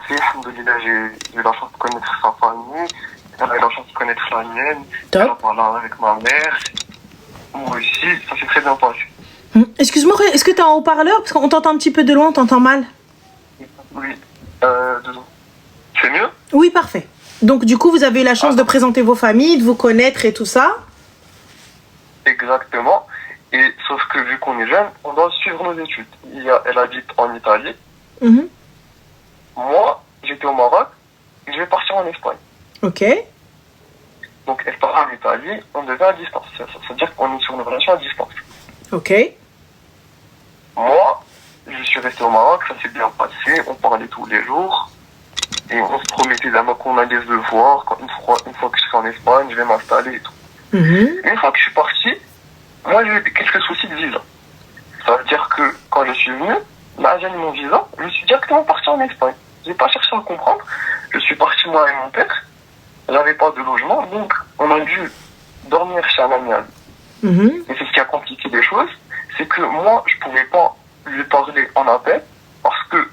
passé. Alhamdoulilah, j'ai eu la chance de connaître sa famille. Elle a eu la chance de connaître la mienne. Top. Elle a parlé avec ma mère. Moi aussi, ça s'est très bien passé. Excuse-moi, est-ce que t'es en haut-parleur? Parce qu'on t'entend un petit peu de loin, on t'entend mal. Oui. C'est mieux? Oui, parfait. Donc, du coup, vous avez eu la chance de présenter vos familles, de vous connaître et tout ça. Exactement. Et sauf que vu qu'on est jeune, on doit suivre nos études. Elle habite en Italie. Moi, j'étais au Maroc et je vais partir en Espagne. Ok. Donc, elle part en Italie, on devait à distance. Ça veut dire qu'on est sur une relation à distance. Ok. Moi, je suis resté au Maroc, ça s'est bien passé, on parlait tous les jours. Et on se promettait d'abord qu'on allait se voir. Une fois que je serai en Espagne, je vais m'installer et tout. Une fois que je suis parti, moi j'ai eu quelques soucis de visa. Ça veut dire que quand je suis venu, là j'ai eu mon visa, je suis directement parti en Espagne. J'ai pas cherché à comprendre. Je suis parti moi et mon père. J'avais pas de logement, donc on a dû dormir chez un ami à lui. Et c'est ce qui a compliqué les choses, c'est que moi je pouvais pas lui parler en appel parce que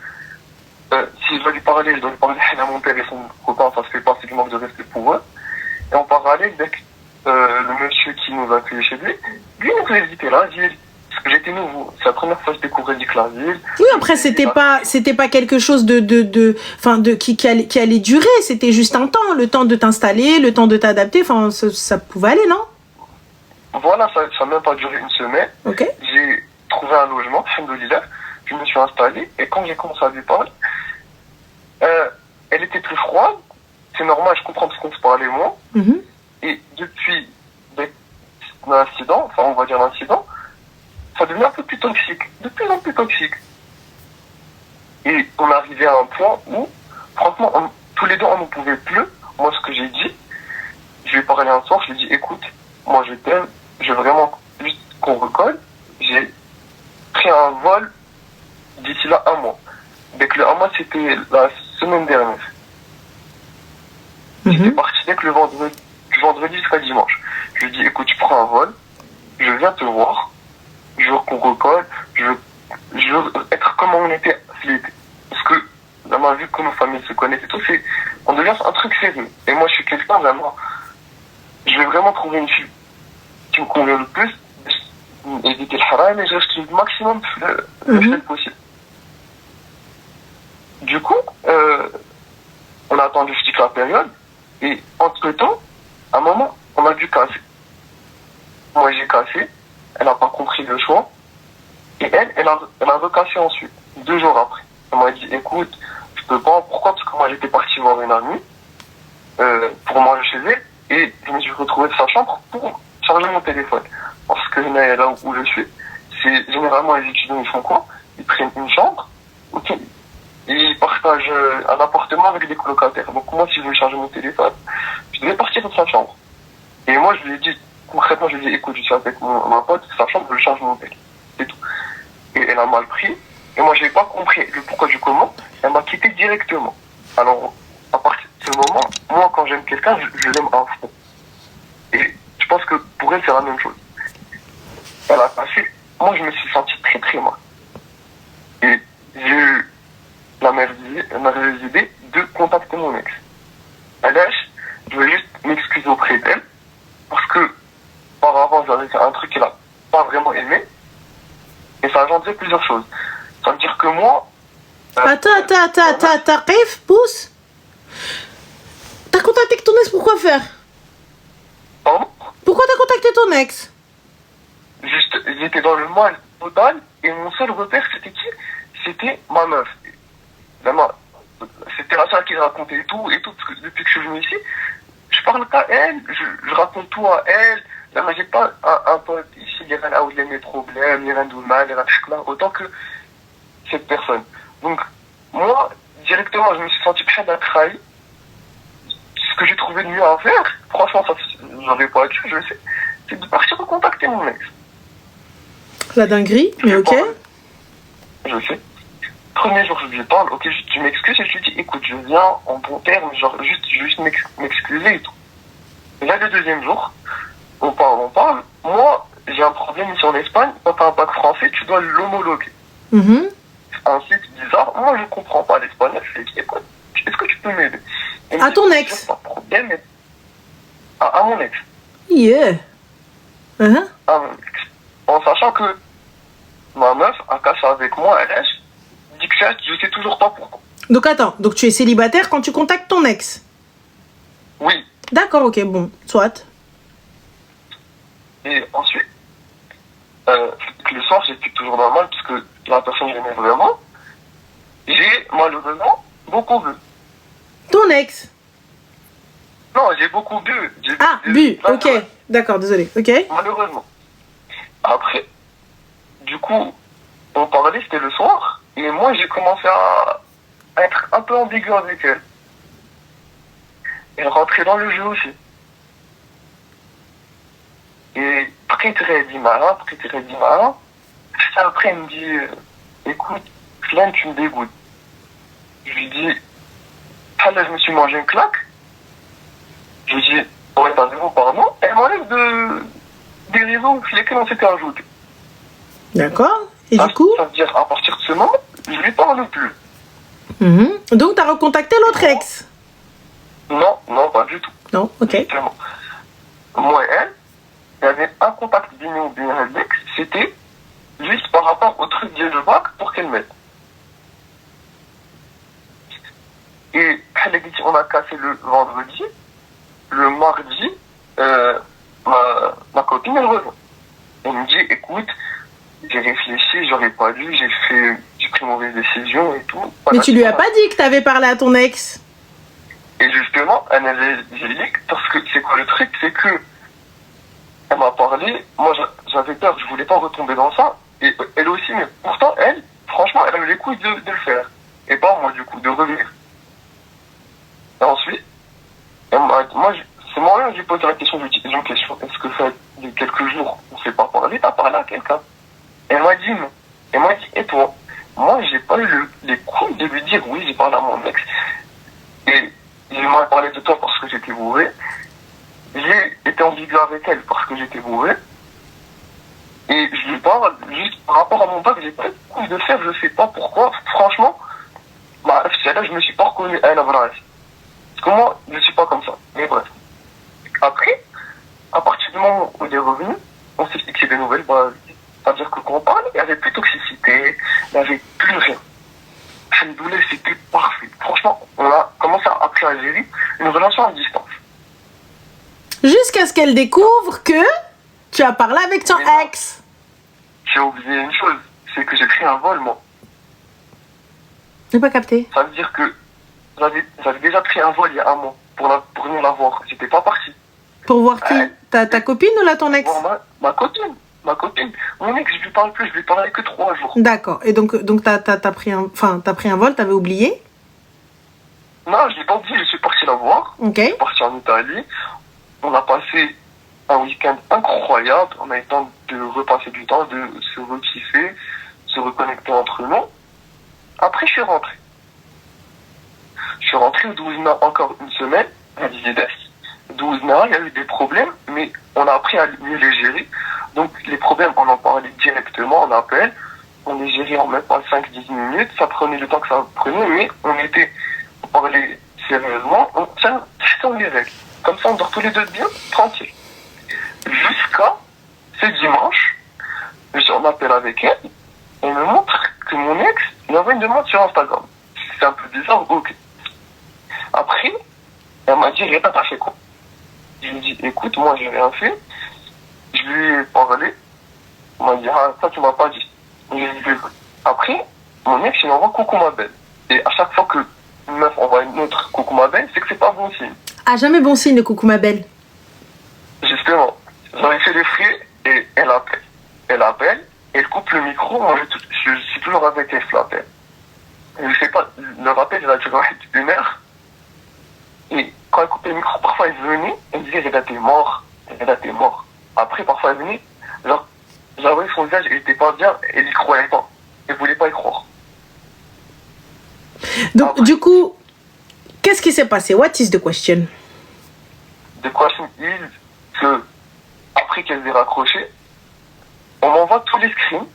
si je dois lui parler, je dois lui parler à mon père et son copain, ça se fait pas, c'est du manque de respect pour eux. Et en parallèle, avec le monsieur qui nous a accueillis chez lui, lui nous faisait visiter la ville. Parce que j'étais nouveau. C'est la première fois que je découvrais la ville. Oui, après, c'était pas quelque chose qui allait durer. C'était juste un temps. Le temps de t'installer, le temps de t'adapter. Enfin, ça pouvait aller, non? Voilà, ça n'a même pas duré une semaine. Ok. J'ai trouvé un logement, alhamdoulilah. Je me suis installé. Et quand j'ai commencé à lui parler, elle était plus froide. C'est normal, je comprends parce qu'on se parlait moins. Et depuis l'incident, enfin on va dire l'incident, ça devient un peu plus toxique, de plus en plus toxique. Et on est arrivé à un point où, franchement, tous les deux on ne pouvait plus. Moi ce que j'ai dit, je lui ai parlé un soir, je lui ai dit écoute, moi je t'aime, je veux vraiment juste qu'on recolle. J'ai pris un vol d'ici là 1 mois. Dès que le 1 mois c'était la semaine dernière. J'étais parti dès que le vendredi jusqu'à dimanche. Je lui ai dit, écoute, je prends un vol, je viens te voir, je veux qu'on recolle, je veux être comme on était l'été. Parce que, là, on a vu que nos familles se connaissent et tout, on devient un truc sérieux. Et moi, je suis quelqu'un vraiment, je vais vraiment trouver une fille qui me convient le plus, éviter le haram, et je reste le maximum de fidèle possible. Du coup, on a attendu toute la période, et entre-temps, à un moment, on a dû casser. Moi, j'ai cassé, elle n'a pas compris le choix, et elle a recassé ensuite, 2 jours après. Elle m'a dit, écoute, je peux pas, pourquoi? Parce que moi, j'étais parti voir une amie, pour manger chez elle, et je me suis retrouvé de sa chambre pour charger mon téléphone. Parce que là où je suis, c'est généralement les étudiants, ils font quoi? Ils prennent une chambre, ok, et ils partagent un appartement avec des colocataires. Donc moi, si je veux charger mon téléphone, je devais partir de sa chambre. Et moi, je lui ai dit, concrètement, je lui ai dit, écoute, je suis avec ma pote, sa chambre, je charge mon téléphone. C'est tout. Et elle a mal pris. Et moi, je n'ai pas compris le pourquoi du comment. Elle m'a quitté directement. Alors, à partir de ce moment, moi, quand j'aime quelqu'un, je l'aime à fond. Et je pense que pour elle, c'est la même chose. Elle a passé. Moi, je me suis senti très, très mal. Et j'ai eu la merveilleuse idée de contacter mon ex. Je veux juste m'excuser auprès d'elle. Parce que, par avant, j'avais fait un truc qu'elle n'a pas vraiment aimé. Et ça a engendré plusieurs choses. Ça veut dire que moi... Attends, Qif, pousse. T'as contacté ton ex, pourquoi faire? Pardon? Pourquoi t'as contacté ton ex? Juste, j'étais dans le mal total, et mon seul repère, c'était qui? C'était ma meuf. C'était la seule qui racontait tout, parce que depuis que je suis venu ici, je parle qu'à elle, je raconte tout à elle. Là, j'ai pas un pote ici, il y a mes problèmes, il y a du mal, il y a autant que cette personne. Donc, moi, directement, je me suis senti prêt à trahi. Ce que j'ai trouvé de mieux à faire, franchement, ça, j'avais pas dû, je sais, c'est de partir recontacter mon ex. La dinguerie, mais ok. Je sais. Premier jour, je lui parle, ok, tu m'excuses, et je lui dis, écoute, je viens en bon terme, genre, juste m'excuser et tout. Et là, le deuxième jour, on parle. Moi, j'ai un problème ici en Espagne, quand t'as un bac français, tu dois l'homologuer. Un site bizarre, moi, je comprends pas l'espagnol, je lui dis, écoute, peux m'aider. À ton ex? Pas de problème, mais à mon ex. Yeah. Uh-huh. À mon ex. En sachant que ma meuf a cassé avec moi, elle dit que je sais toujours pas pourquoi. Donc attends, donc tu es célibataire quand tu contactes ton ex? Oui. D'accord, ok, bon, soit. Et ensuite, le soir, j'étais toujours normal parce que la personne que j'aimais vraiment. J'ai malheureusement beaucoup bu. Ton ex? Non, j'ai beaucoup bu. Ah, bu, ok. D'accord, désolé, ok. Malheureusement. Après, du coup, on parlait, c'était le soir, et moi j'ai commencé à être un peu ambigu avec elle. Elle rentrait dans le jeu aussi. Et après, elle dit malin, après, elle me dit, écoute, Flynn, tu me dégoûtes. Je lui dis, ah là, je me suis mangé une claque. Je lui dis, ouais, t'as zéro, pardon. Elle m'enlève des réseaux sur lesquels on s'était ajouté. D'accord. Et du coup? Ça veut dire, à partir de ce moment, je lui parle plus. Donc, t'as recontacté l'autre ex? Non, pas du tout. Non, ok. Justement. Moi et elle, il y avait un contact bien avec, c'était juste par rapport au truc de bac pour qu'elle m'aide. Et elle a dit, on a cassé le vendredi, le mardi, ma copine, elle revient. Elle me dit, écoute, j'ai réfléchi, j'aurais pas dû, j'ai pris mauvaise décision et tout. Mais tu lui as pas dit que t'avais parlé à ton ex? Et justement, elle m'avait dit, parce que c'est quoi le truc, c'est que elle m'a parlé, moi j'avais peur, je voulais pas retomber dans ça, et elle aussi, mais pourtant elle, franchement, elle a eu les couilles de le faire, et pas moi du coup, de revenir. Et ensuite, c'est moi qui j'ai posé la question, j'ai une question, est-ce que ça il y a quelques jours, on s'est pas parlé, t'as parlé à quelqu'un? Elle m'a dit non. Elle m'a dit, et toi? Moi, j'ai pas eu les couilles de lui dire oui, j'ai parlé à mon ex. Et il m'a parlé de toi parce que j'étais bourré. J'ai été ambigu avec elle parce que j'étais bourré. Et je lui parle juste par rapport à mon bac, j'ai pas eu de couilles de le faire, je sais pas pourquoi. Franchement, là, je me suis pas reconnu à elle, à vrai. Parce que moi, je suis pas comme ça. Mais bref. Après, à partir du moment où il est revenu, on s'est fixé des nouvelles bases. C'est-à-dire que quand on parle, il n'y avait plus de toxicité, il n'y avait plus rien. Alhamdoulilah, c'était parfait. Franchement, on a commencé à après à gérer une relation à distance. Jusqu'à ce qu'elle découvre que tu as parlé avec ton ex. J'ai oublié une chose, c'est que j'ai pris un vol, moi. J'ai pas capté. Ça veut dire que j'avais déjà pris un vol il y a un mois pour venir la voir. J'étais pas parti. Pour voir qui? Ta copine ou là ton ex? Ma copine. Mon ex, je lui parle plus, je lui parlais que 3 jours. D'accord. Et donc t'as pris un vol, t'avais oublié? Non, je l'ai pas oublié, je suis parti la voir. Ok. Je suis parti en Italie. On a passé un week-end incroyable. On a eu le temps de repasser du temps, de se rekiffer, se reconnecter entre nous. Après, je suis rentré. Je suis rentré au 12 mai, encore une semaine, à Vizides. 12 mai, il y a eu des problèmes, mais on a appris à mieux les gérer. Donc, les problèmes, on en parlait directement, on appelle, on les gérait en même pas 5-10 minutes, ça prenait le temps que ça prenait, mais on parlait sérieusement, on les règle. Comme ça, on dort tous les deux bien, tranquille. Jusqu'à ce dimanche, je suis en appel avec elle, elle me montre que mon ex, il envoie une demande sur Instagram. C'est un peu bizarre, ok. Après, elle m'a dit, Rita, t'as fait quoi? Je lui ai dit, écoute, moi, j'ai rien fait. Je lui ai parlé. Il m'a dit, ah, ça, tu m'as pas dit. Après, mon ex, il envoie coucou ma belle. Et à chaque fois que une meuf envoie une autre coucou ma belle, c'est que c'est pas bon signe. Ah, jamais bon signe, le coucou ma belle. Justement, j'avais fait les frais et elle appelle, elle coupe le micro, moi je suis toujours avec elle, je l'appelle. Je sais pas, le rappel, il a duré 1 heure. Et quand elle coupe le micro, parfois elle venait, elle me disait, Reda, t'es mort. Après, parfois elle venait, genre, j'avais son visage, il était pas bien, elle y croyait pas. Elle voulait pas y croire. Donc, après, du coup, qu'est-ce qui s'est passé? What is the question? The question is que, après qu'elle ait raccroché, on m'envoie tous les screens.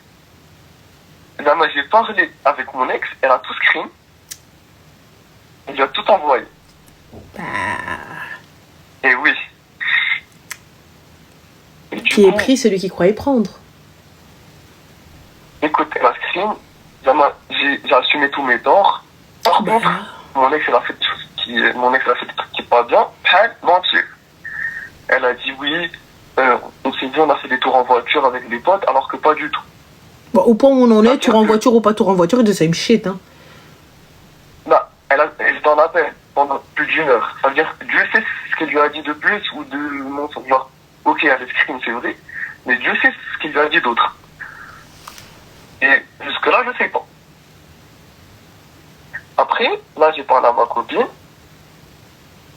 Là, moi, j'ai parlé avec mon ex, elle a tout screen. Elle lui a tout tout envoyé. Bah, Et oui. Et du qui est coup, pris celui qui croyait prendre. écoute, la screen, j'ai assumé tous mes torts. Par Bah, contre, mon ex, elle a fait des choses des trucs qui pas bien. Elle mentir. Elle a dit oui, on s'est dit, on a fait des tours en voiture avec les potes, alors que pas du tout. bon, au point où on en est, C'est-à-dire tour en que- voiture ou pas tour en voiture, de same shit, hein. Bah, elle était en appel pendant plus d'1 heure. Ça veut dire que Dieu sait ce qu'elle lui a dit de plus ou de mensonge. Genre, ok, elle est screen, c'est vrai, mais Dieu sait ce qu'il lui a dit d'autre. Et jusque-là, je sais pas. Après, là, j'ai parlé à ma copine,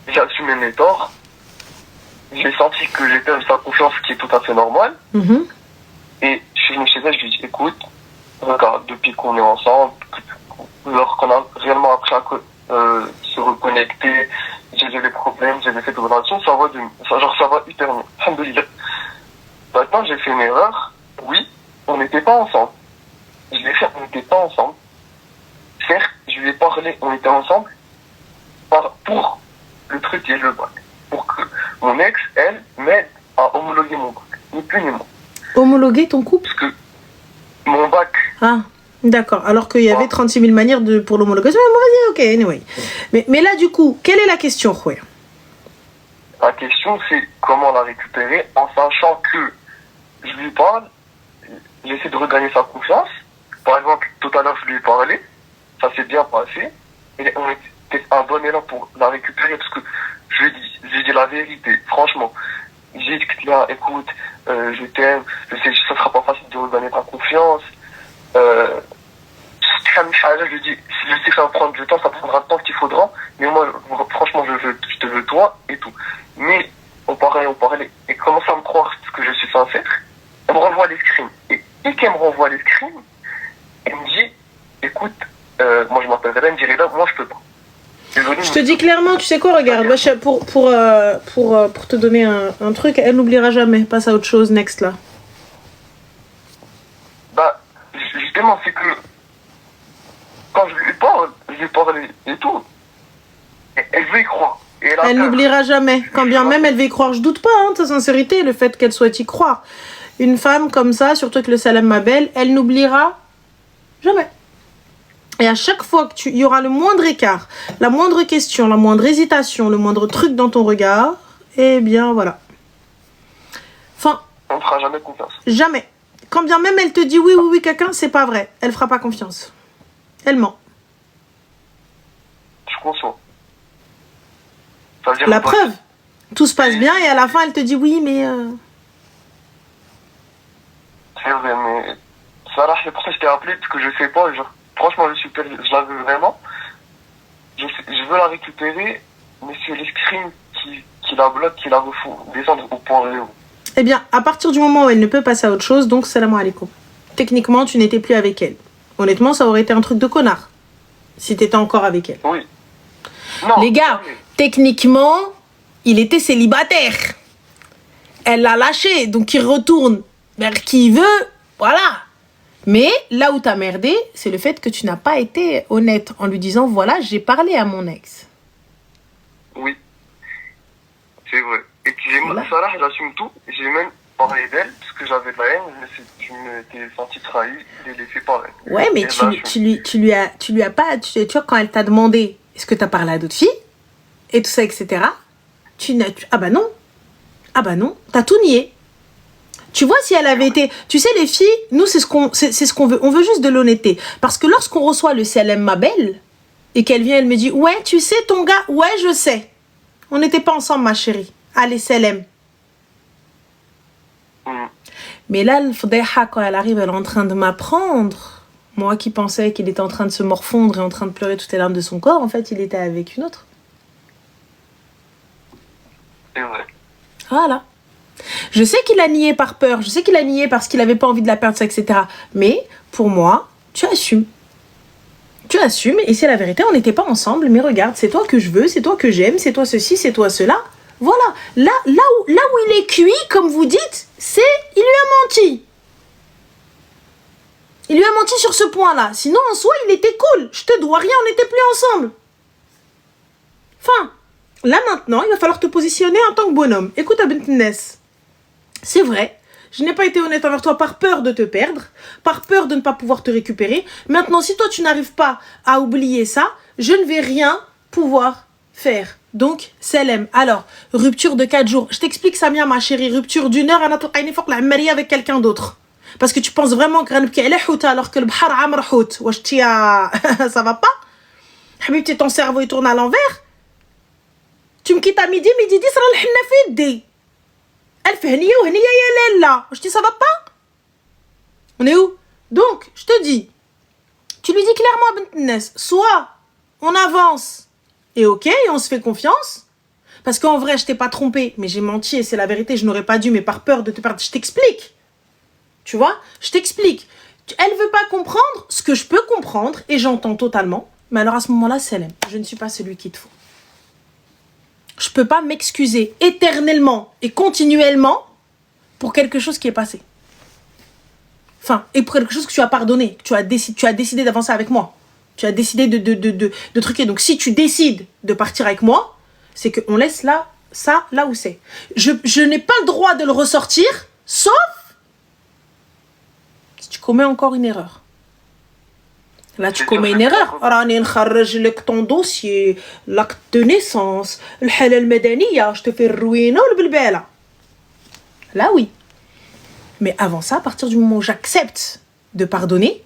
j'ai assumé mes torts, j'ai senti que j'ai perdu sa confiance, ce qui est tout à fait normal, Mhm. et je suis venu chez elle, je lui ai dit, écoute, regarde, depuis qu'on est ensemble, qu'on a réellement appris à se reconnecter, j'ai eu des problèmes, j'ai fait des relations, ça va hyper bien. Alhamdoulilah. Maintenant, j'ai fait une erreur. Oui, on n'était pas ensemble. Je l'ai fait, on n'était pas ensemble. Certes, je lui ai parlé, on était ensemble pour le truc et le bac. Pour que mon ex, elle, m'aide à homologuer mon bac. Ni plus ni moins. Homologuer ton couple? Parce que mon bac, Ah, d'accord. Alors qu'il y avait Ouais. 36 000 manières pour l'homologation. Mais vas-y, ok, anyway. Mais là, du coup, quelle est la question, Khoué? la question c'est comment la récupérer en sachant que je lui parle, j'essaie de regagner sa confiance. Par exemple, tout à l'heure je lui ai parlé, ça s'est bien passé, et on était un bon élan pour la récupérer parce que je lui ai dit la vérité, franchement. J'ai dit que là, écoute, je t'aime, je sais que ça sera pas facile de regagner ta confiance. Je lui dis, je sais que ça va prendre du temps, ça prendra le temps qu'il faudra, mais moi, franchement, je te veux toi et tout. Mais on parlait, et commence à me croire que je suis sincère. Elle me renvoie les screens. Et dès qu'elle me renvoie les screens, elle me dit, écoute, moi je m'appelle Reda, elle me dit, Reda, moi je peux pas. Désolé, Je te dis clairement, tu sais quoi, regarde, pour te donner un truc, elle n'oubliera jamais. Passe à autre chose, next là. bah, justement, c'est que quand je lui parle et tout, elle veut y croire. Et elle a Elle peur. n'oubliera jamais. Quand bien même elle veut y croire, je doute pas de ta sincérité, le fait qu'elle souhaite y croire. Une femme comme ça, surtout avec le salam ma belle, elle n'oubliera jamais. Et à chaque fois que il y aura le moindre écart, la moindre question, la moindre hésitation, le moindre truc dans ton regard, eh bien voilà. Enfin, On ne fera jamais confiance. jamais. Quand bien même elle te dit oui, quelqu'un, c'est pas vrai. Elle fera pas confiance. Elle ment. Je suis conscient. Ça veut dire La quoi? preuve, tout se passe bien et à la fin elle te dit oui, mais... C'est vrai, mais ça là, c'est pour ça que je t'ai appelé, parce que je sais pas, genre, franchement, je la veux vraiment. Je veux la récupérer, mais c'est les screens qui la bloquent, qui la refont descendre au point zéro. Eh bien, à partir du moment où elle ne peut passer à autre chose, donc salam alaikum. Techniquement, tu n'étais plus avec elle. Honnêtement, ça aurait été un truc de connard. Si t'étais encore avec elle. Oui. Non. Les gars, techniquement, il était célibataire. Elle l'a lâché, donc il retourne vers qui il veut. Voilà. Mais là où t'as merdé, c'est le fait que tu n'as pas été honnête en lui disant, voilà, j'ai parlé à mon ex. Oui. C'est vrai. Et puis, Voilà. ça là, j'assume tout. J'ai même parlé d'elle, parce que j'avais de la haine, je m'étais senti trahi, et laissé par elle. Ouais, mais Et j'assume. tu lui as pas, tu vois, quand elle t'a demandé, est-ce que t'as parlé à d'autres filles? Et tout ça, etc. Ah bah non, t'as tout nié. Tu vois, si elle avait été... Tu sais, les filles, nous, c'est ce qu'on veut. On veut juste de l'honnêteté. Parce que lorsqu'on reçoit le CLM ma belle, et qu'elle vient, elle me dit, ouais, tu sais, ton gars, ouais, je sais. On n'était pas ensemble, ma chérie. Allez, CLM. Mais là, le Fdeha, quand elle arrive, elle est en train de m'apprendre. Moi qui pensais qu'il était en train de se morfondre et en train de pleurer toutes les larmes de son corps, en fait, il était avec une autre. C'est vrai. Voilà. Je sais qu'il a nié par peur, je sais qu'il a nié parce qu'il n'avait pas envie de la perdre, etc. Mais, pour moi, tu assumes. Tu assumes, et c'est la vérité, on n'était pas ensemble, mais regarde, c'est toi que je veux, c'est toi que j'aime, c'est toi ceci, c'est toi cela. Voilà. Là où il est cuit, comme vous dites, c'est... Il lui a menti. Il lui a menti sur ce point-là. Sinon, en soi, il était cool. Je te dois rien, on n'était plus ensemble. Là, maintenant, il va falloir te positionner en tant que bonhomme. Écoute, Bint Ness, c'est vrai, je n'ai pas été honnête envers toi par peur de te perdre, par peur de ne pas pouvoir te récupérer. Maintenant, si toi, tu n'arrives pas à oublier ça, je ne vais rien pouvoir faire. Donc, Selem. Alors, rupture de 4 jours. Je t'explique, Samia, ma chérie. Rupture d'1 heure, il faut que la mariée avec quelqu'un d'autre. Parce que tu penses vraiment que alors que le bhar amr hout. Ça va pas? Habibti, ton cerveau il tourne à l'envers. Tu me quittes à midi 10 راه الحنة في يدي. ألف هنية وهنية يا ليلة. Je dis ça va pas? On est où? Donc, je te dis, tu lui dis clairement, Bint Ness, soit on avance et ok, et on se fait confiance. Parce qu'en vrai, je t'ai pas trompé, mais j'ai menti et c'est la vérité, je n'aurais pas dû, mais par peur de te perdre, je t'explique. Tu vois? Je t'explique. Elle veut pas comprendre ce que je peux comprendre et j'entends totalement. Mais alors à ce moment-là, Selem, je ne suis pas celui qu'il te faut. Je peux pas m'excuser éternellement et continuellement pour quelque chose qui est passé. Enfin, et pour quelque chose que tu as pardonné, que tu as décidé d'avancer avec moi. Tu as décidé de truquer. Donc si tu décides de partir avec moi, c'est qu'on laisse ça là où c'est. Je n'ai pas le droit de le ressortir, sauf si tu commets encore une erreur. Là, tu commets une erreur. راني نخرج لك ton dossier, l'acte de naissance, الحالة المدنية, je te fais ruiner والبلبالة. Là, oui. Mais avant ça, à partir du moment où j'accepte de pardonner,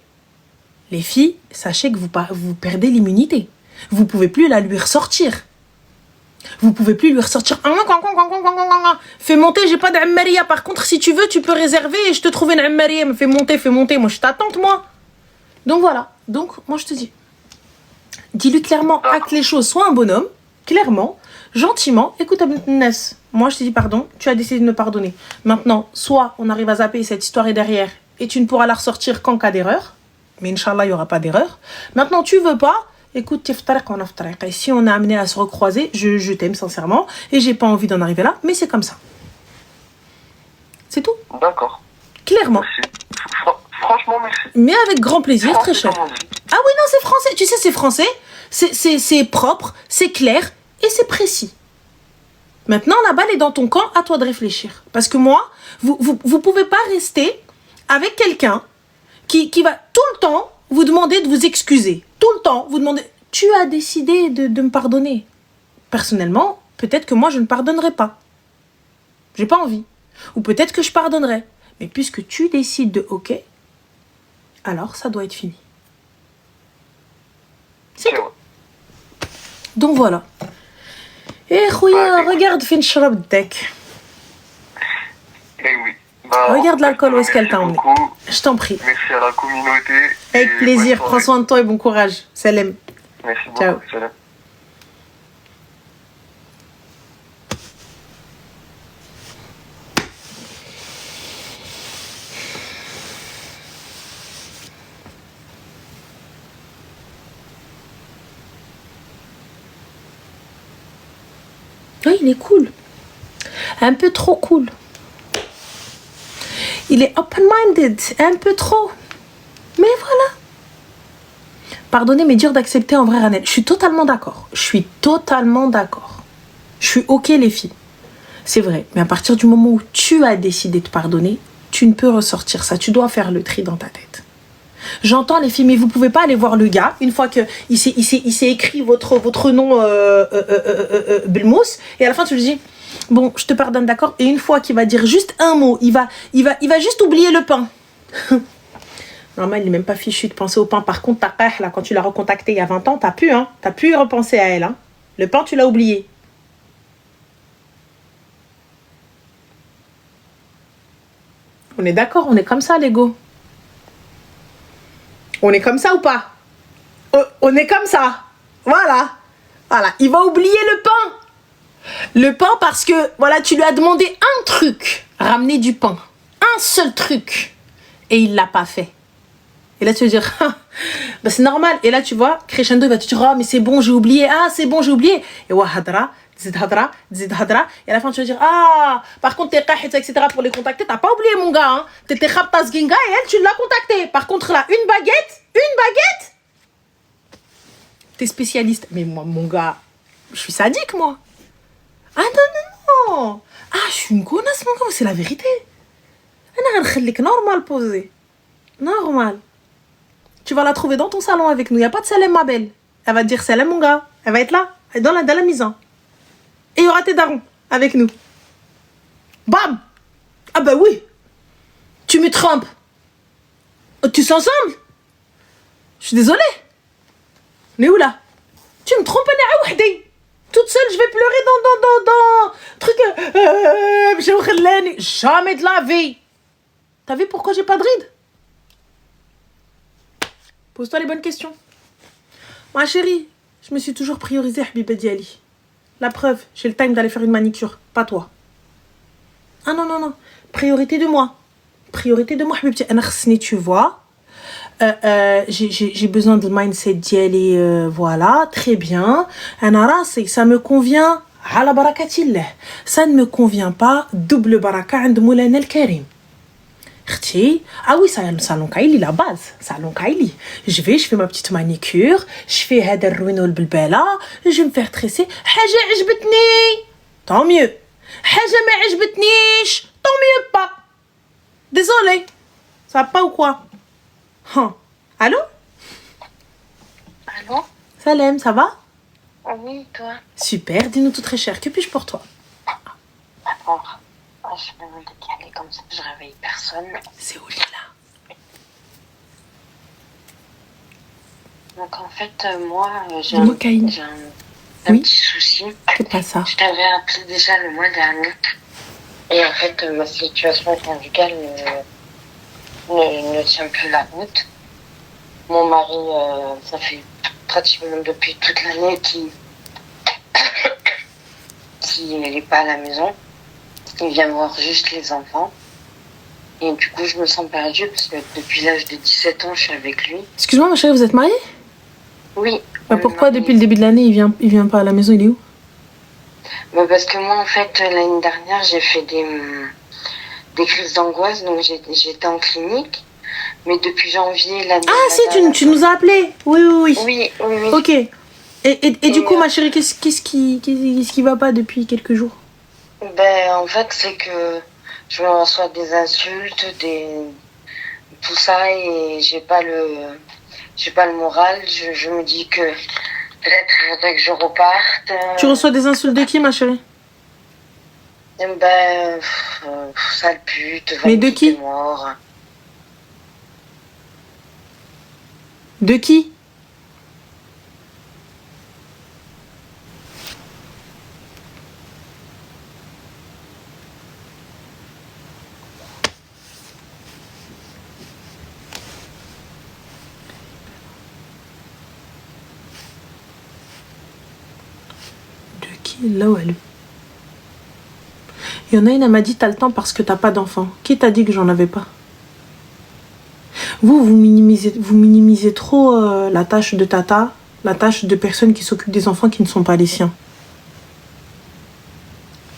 les filles, sachez que vous perdez l'immunité. Vous pouvez plus la lui ressortir. Vous pouvez plus lui ressortir. Fais monter, j'ai pas d'ammaria. Par contre, si tu veux, tu peux réserver et je te trouve une ammaria. Me fais monter. Moi, je t'attends, moi. Donc voilà. Donc, moi, je te dis. Dis-lui clairement, acte les choses. Sois un bonhomme, clairement, gentiment. Écoute, Ness, moi, je te dis pardon. Tu as décidé de me pardonner. Maintenant, soit on arrive à zapper, cette histoire est derrière et tu ne pourras la ressortir qu'en cas d'erreur. Mais Inch'Allah, il n'y aura pas d'erreur. Maintenant, tu veux pas. Écoute, tiftarek on aftarek. Et si on est amené à se recroiser, je t'aime sincèrement et j'ai pas envie d'en arriver là, mais c'est comme ça. C'est tout. D'accord. Clairement. Merci. Franchement, merci. Mais avec grand plaisir, Français, très cher. comme on dit. Ah oui, non, c'est français. Tu sais, c'est français. C'est propre, c'est clair et c'est précis. Maintenant, la balle est dans ton camp, à toi de réfléchir. Parce que moi, vous pouvez pas rester avec quelqu'un qui va tout le temps vous demander de vous excuser. Tout le temps, vous demander... Tu as décidé de me pardonner. Personnellement, peut-être que moi, je ne pardonnerai pas. J'ai pas envie. Ou peut-être que je pardonnerai. Mais puisque tu décides de OK, alors ça doit être fini. C'est tout. Donc voilà. Et Khouya, regarde fin shrab dek. Eh oui. Bah, Regarde l'alcool où est-ce qu'elle t'a emmené. beaucoup. Je t'en prie. Merci à la communauté. Avec plaisir. Prends soin de toi et bon courage. Salam. Merci beaucoup. Ciao. Salam. Oui, il est cool. Un peu trop cool. Il est open-minded. Un peu trop. Mais voilà. Pardonnez, mais dur d'accepter en vrai, Ranel. Je suis totalement d'accord. Je suis OK, les filles. C'est vrai. Mais à partir du moment où tu as décidé de pardonner, tu ne peux ressortir ça. Tu dois faire le tri dans ta tête. J'entends les filles, mais vous pouvez pas aller voir le gars une fois que il s'est écrit votre nom Belmous et à la fin tu lui dis bon je te pardonne d'accord et une fois qu'il va dire juste un mot il va juste oublier le pain. Normal il est même pas fichu de penser au pain. Par contre ta père là quand tu l'as recontacté il y a 20 ans t'as pu y repenser à elle hein. Le pain tu l'as oublié. On est d'accord, on est comme ça l'ego. On est comme ça ou pas? On est comme ça. Voilà. Il va oublier le pain. Le pain parce que, voilà, tu lui as demandé un truc. Ramener du pain. Un seul truc. Et il l'a pas fait. Et là, tu vas dire, bah, c'est normal. Et là, tu vois, crescendo, il va te dire, mais c'est bon, j'ai oublié. Ah, c'est bon, j'ai oublié. Et wahadra. Et à la fin, tu vas dire, par contre, t'es qahit, etc. pour les contacter, t'as pas oublié, mon gars, hein. T'étais khabtas ginga et elle, tu l'as contacté. Par contre, là, une baguette. T'es spécialiste. Mais moi, mon gars, je suis sadique, moi. Ah non, non, non. Ah, je suis une connasse, mon gars, c'est la vérité. أنا غنخليك normal posé. Normal. Tu vas la trouver dans ton salon avec nous. Il n'y a pas de salam, ma belle. Elle va te dire salam, mon gars. Elle va être là, dans la maison. Et il y aura tes darons avec nous. Bam! Ah bah oui. Tu me trompes. Tu es ensemble? Je suis désolée. Mais où là? Tu me trompes, Anna Wahdi. Toute seule, je vais pleurer dans truc. Jamais de la vie. T'as vu pourquoi j'ai pas de rides? Pose-toi les bonnes questions. Ma chérie, je me suis toujours priorisée Habiba Diali. La preuve, j'ai le time d'aller faire une manicure, pas toi. Ah non, non, non. Priorité de moi. Priorité de moi, Habibti. Ana khsni, tu vois. J'ai besoin de mindset Diali, voilà, très bien. Ana rasi, ça me convient. Ala barakatillah. Ça ne me convient pas. Double baraka عند مولانا الكريم. Ah oui, salon Kaili, la base. Salon Kaili. Je fais ma petite manicure. Je fais هذا الروينو البلبلة. Je vais me faire tresser. حاجة عجبتني. Tant mieux. حاجة ما عجبتنيش. Tant mieux pas. Désolé. Ça va pas ou quoi? Allô? Allô? Salem, ça va? Oui, toi? Super, dis-nous tout très cher. Que puis-je pour toi? D'accord. Je vais me décaler comme ça, je réveille personne. C'est où là? Donc en fait, moi, j'ai un oui? petit souci. C'est pas ça. Je t'avais appelé déjà le mois dernier. Et en fait, ma situation conjugale ne tient plus la route. Mon mari, ça fait pratiquement depuis toute l'année qu'il n'est pas à la maison. Il vient voir juste les enfants. Et du coup, je me sens perdue parce que depuis l'âge de 17 ans, je suis avec lui. Excuse-moi, ma chérie, vous êtes mariée? Oui. Bah pourquoi depuis le début de l'année, il vient pas à la maison, il est où? Bah parce que moi, en fait, l'année dernière, j'ai fait des crises d'angoisse. Donc, j'étais en clinique. Mais depuis janvier, l'année Ah si, tu nous as appelé. Oui, oui, oui. Oui. Ok. Et du coup, ma chérie, qu'est-ce qui va pas depuis quelques jours? Ben, en fait, c'est que je me reçois des insultes, tout ça, et j'ai pas le moral. Je me dis que peut-être il faudrait que je reparte. Tu reçois des insultes de qui, ma chérie? Ben, sale pute, mais de qui? Mort. De qui? Là où elle est. Il y en a une, elle m'a dit t'as le temps parce que t'as pas d'enfant. Qui t'a dit que j'en avais pas? Vous minimisez trop la tâche de tata, la tâche de personnes qui s'occupent des enfants qui ne sont pas les siens.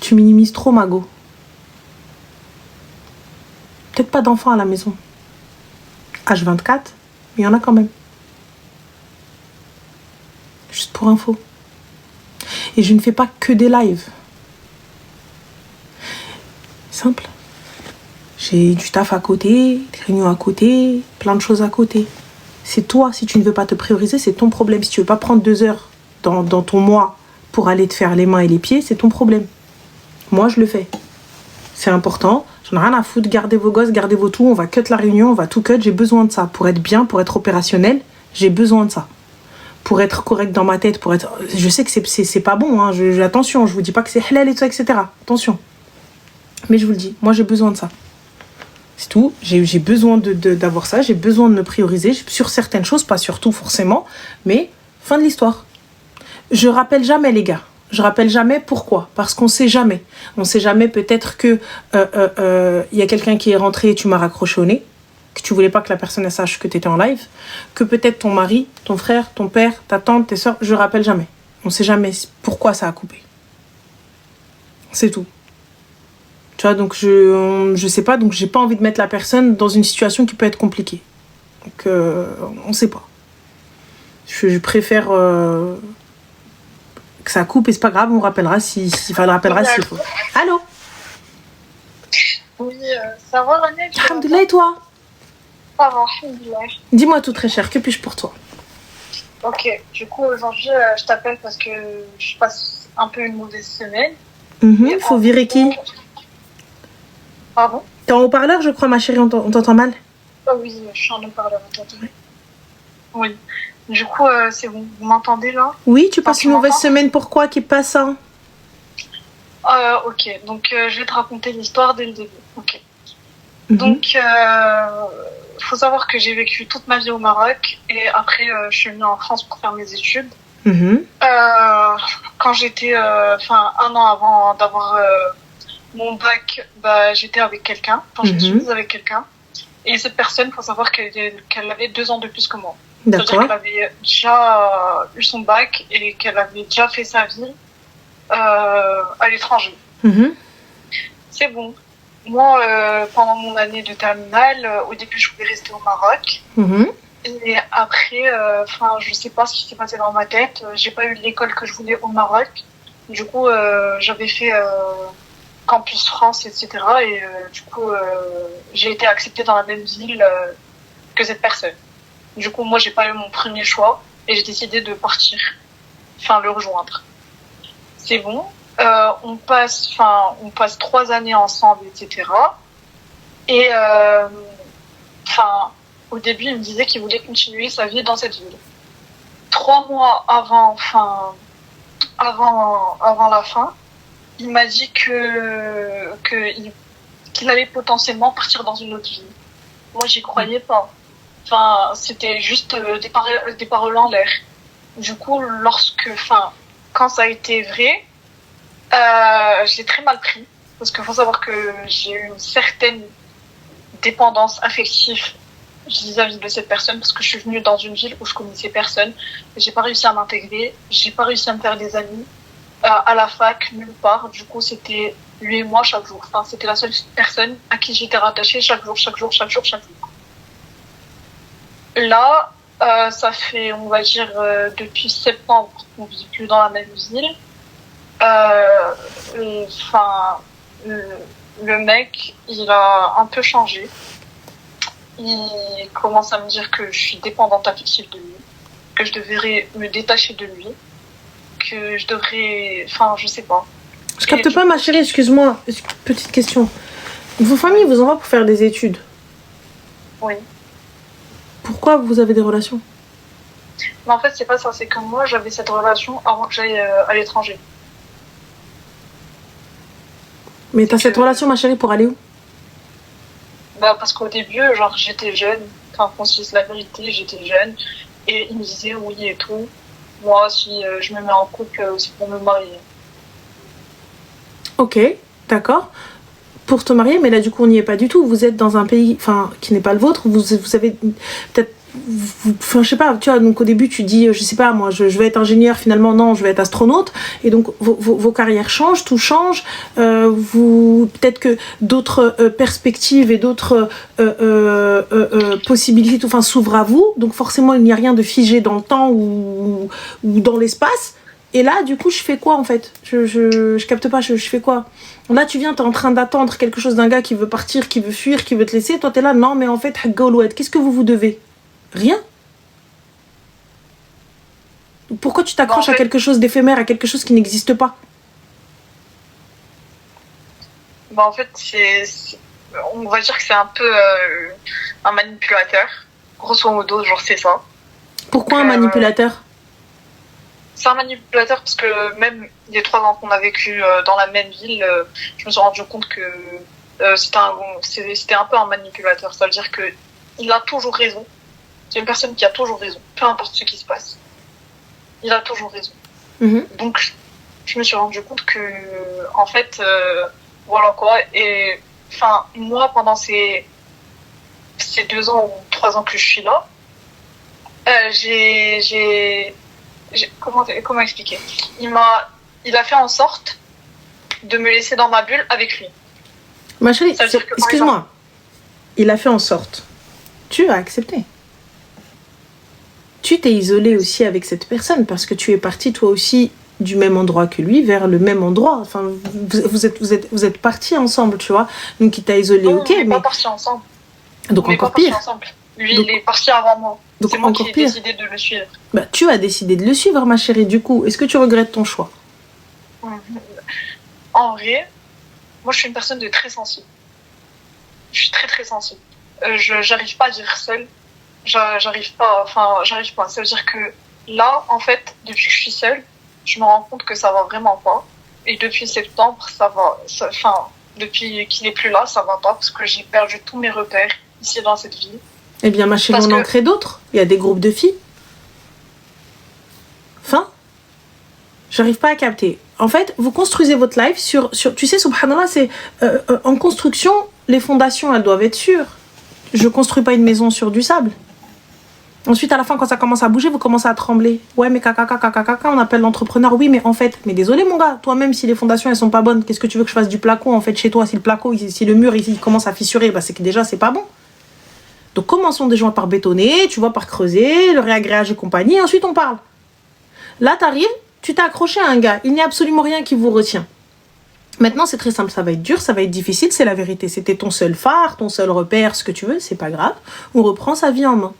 Tu minimises trop, Mago. Peut-être pas d'enfants à la maison. H24, mais il y en a quand même. Juste pour info. Et je ne fais pas que des lives. Simple. J'ai du taf à côté, des réunions à côté, plein de choses à côté. C'est toi, si tu ne veux pas te prioriser, c'est ton problème. Si tu veux pas prendre 2 heures dans ton mois pour aller te faire les mains et les pieds, c'est ton problème. Moi, je le fais. C'est important. J'en ai rien à foutre. Gardez vos gosses, gardez vos tout. On va cut la réunion, on va tout cut. J'ai besoin de ça. Pour être bien, pour être opérationnel, j'ai besoin de ça. Pour être correct dans ma tête, pour être... Je sais que c'est pas bon, hein. Attention, je vous dis pas que c'est halal et tout ça, etc. Attention. Mais je vous le dis, moi j'ai besoin de ça. C'est tout. J'ai besoin d'avoir ça, j'ai besoin de me prioriser sur certaines choses, pas sur tout forcément, mais fin de l'histoire. Je rappelle jamais, les gars. Je rappelle jamais. Pourquoi? Parce qu'on sait jamais. On sait jamais, peut-être que y a quelqu'un qui est rentré et tu m'as raccroché au nez, que tu voulais pas que la personne sache que tu étais en live, que peut-être ton mari, ton frère, ton père, ta tante, tes soeurs, je rappelle jamais. On sait jamais pourquoi ça a coupé. C'est tout. Tu vois, donc je sais pas, donc j'ai pas envie de mettre la personne dans une situation qui peut être compliquée. Donc on sait pas. Je préfère que ça coupe et c'est pas grave, on rappellera s'il rappellera s'il faut. Allô? Oui, ça va, Annette? Alhamdoulilah, et toi? Ça va, alhamdoulilah. Dis-moi tout très cher, que puis-je pour toi? Ok, du coup, aujourd'hui, je t'appelle parce que je passe un peu une mauvaise semaine. Faut virer qui? Pardon? T'es en haut-parleur, je crois, ma chérie, on t'entend mal. Ah oui, je suis en haut-parleur, attendez. Oui. Du coup, c'est bon, vous m'entendez là? Oui, tu passes une mauvaise semaine, pourquoi? Qui passe ça? Ok, donc je vais te raconter l'histoire dès le début. Ok. Mhm. Donc, faut savoir que j'ai vécu toute ma vie au Maroc et après, je suis venue en France pour faire mes études. Mhm. Quand j'étais, un an avant d'avoir mon bac, j'étais avec quelqu'un. Enfin, je me suis mise avec quelqu'un. Et cette personne, faut savoir qu'elle avait 2 ans de plus que moi. D'accord. C'est-à-dire qu'elle avait déjà eu son bac et qu'elle avait déjà fait sa vie à l'étranger. Mhm. C'est bon. Moi, pendant mon année de terminale, au début, je voulais rester au Maroc. Mhm. Et après, je sais pas ce qui s'est passé dans ma tête. J'ai pas eu l'école que je voulais au Maroc. Du coup, j'avais fait Campus France, etc. Et du coup, j'ai été acceptée dans la même ville que cette personne. Du coup, moi, j'ai pas eu mon premier choix et j'ai décidé de partir, le rejoindre. C'est bon. On passe 3 années ensemble, etc. Et au début, il me disait qu'il voulait continuer sa vie dans cette ville. 3 mois avant la fin, il m'a dit qu'il allait potentiellement partir dans une autre ville. Moi, j'y croyais pas. C'était juste des paroles en l'air. Du coup, quand ça a été vrai, j'ai très mal pris. Parce qu'il faut savoir que j'ai eu une certaine dépendance affective vis-à-vis de cette personne, parce que je suis venue dans une ville où je connaissais personne. J'ai pas réussi à m'intégrer, j'ai pas réussi à me faire des amis. À la fac, nulle part. Du coup, c'était lui et moi chaque jour. C'était la seule personne à qui j'étais rattachée chaque jour. Là, ça fait, on va dire, depuis septembre qu'on vit plus dans la même ville. Le mec, il a un peu changé. Il commence à me dire que je suis dépendante affective de lui, que je devrais me détacher de lui, que je devrais... je sais pas. Je capte pas, ma chérie, excuse-moi. Petite question. Vos familles vous envoient pour faire des études? Oui. Pourquoi vous avez des relations? Mais en fait, c'est pas ça. C'est que moi, j'avais cette relation avant que j'aille à l'étranger. Mais t'as cette relation, ma chérie, pour aller où? Parce qu'au début, j'étais jeune. Qu'on se dise la vérité, j'étais jeune. Et il me disait oui et tout. Moi, si je me mets en couple, c'est pour me marier. Ok, d'accord. Pour te marier, mais là, du coup, on n'y est pas du tout. Vous êtes dans un pays, qui n'est pas le vôtre. Vous avez peut-être... je sais pas, tu vois, donc au début, tu dis, je sais pas, moi, je vais être ingénieur, finalement, non, je vais être astronaute. Et donc, vos carrières changent, tout change. Peut-être que d'autres perspectives et d'autres possibilités, s'ouvrent à vous. Donc, forcément, il n'y a rien de figé dans le temps ou dans l'espace. Et là, du coup, je fais quoi, en fait? Je capte pas, je fais quoi? Là, tu viens, t'es en train d'attendre quelque chose d'un gars qui veut partir, qui veut fuir, qui veut te laisser. Toi, t'es là, non, mais en fait, qu'est-ce que vous devez? Rien. Pourquoi tu t'accroches à quelque chose d'éphémère, à quelque chose qui n'existe pas? En fait, on va dire que c'est un peu un manipulateur. Grosso modo, c'est ça. Pourquoi un manipulateur? C'est un manipulateur parce que même les 3 ans qu'on a vécu dans la même ville, je me suis rendu compte que c'était un peu un manipulateur. Ça veut dire que il a toujours raison. C'est une personne qui a toujours raison, peu importe ce qui se passe. Il a toujours raison. Mm-hmm. Donc, je me suis rendu compte que, en fait, voilà quoi. Et moi, pendant ces 2 ans ou 3 ans que je suis là, comment expliquer? Il a fait en sorte de me laisser dans ma bulle avec lui. Ma chérie, excuse-moi. Il a fait en sorte. Tu as accepté. Tu t'es isolée aussi avec cette personne parce que tu es partie toi aussi du même endroit que lui vers le même endroit. Enfin, vous êtes partis ensemble, tu vois. Donc, il t'a isolé, Non, ok, on n'est mais... pas partis ensemble. Donc, On n'est encore pas partis pire. ensemble. Lui, Donc- il est parti avant moi. donc C'est moi encore qui ai pire. décidé de le suivre. Bah, tu as décidé de le suivre, ma chérie. Du coup, est-ce que tu regrettes ton choix? En vrai, moi, je suis une personne de très sensible. Je suis très, très sensible. J'arrive pas à vivre seule. J'arrive pas. Ça veut dire que là, en fait, depuis que je suis seule, je me rends compte que ça va vraiment pas. Et depuis septembre, ça va. Depuis qu'il est plus là, ça va pas parce que j'ai perdu tous mes repères ici dans cette ville. Eh bien, ma chérie, Parce on en que- crée d'autres. Il y a des groupes de filles. Enfin, j'arrive pas à capter. En fait, vous construisez votre life sur tu sais, subhanallah, c'est en construction, les fondations, elles doivent être sûres. Je construis pas une maison sur du sable. Ensuite, à la fin, quand ça commence à bouger, vous commencez à trembler. Ouais, mais caca, on appelle l'entrepreneur. Oui, mais en fait, mais désolé, mon gars, toi-même, si les fondations, elles sont pas bonnes, qu'est-ce que tu veux que je fasse du placo, en fait, chez toi? Si le placo, si le mur, il commence à fissurer, bah, c'est que déjà, c'est pas bon. Donc, commençons déjà par bétonner, tu vois, par creuser, le réagréage et compagnie, et ensuite, on parle. Là, t'arrives, tu t'es accroché à un gars. Il n'y a absolument rien qui vous retient. Maintenant, c'est très simple, ça va être dur, ça va être difficile, c'est la vérité. C'était ton seul phare, ton seul repère, ce que tu veux, c'est pas grave. On reprend sa vie en main.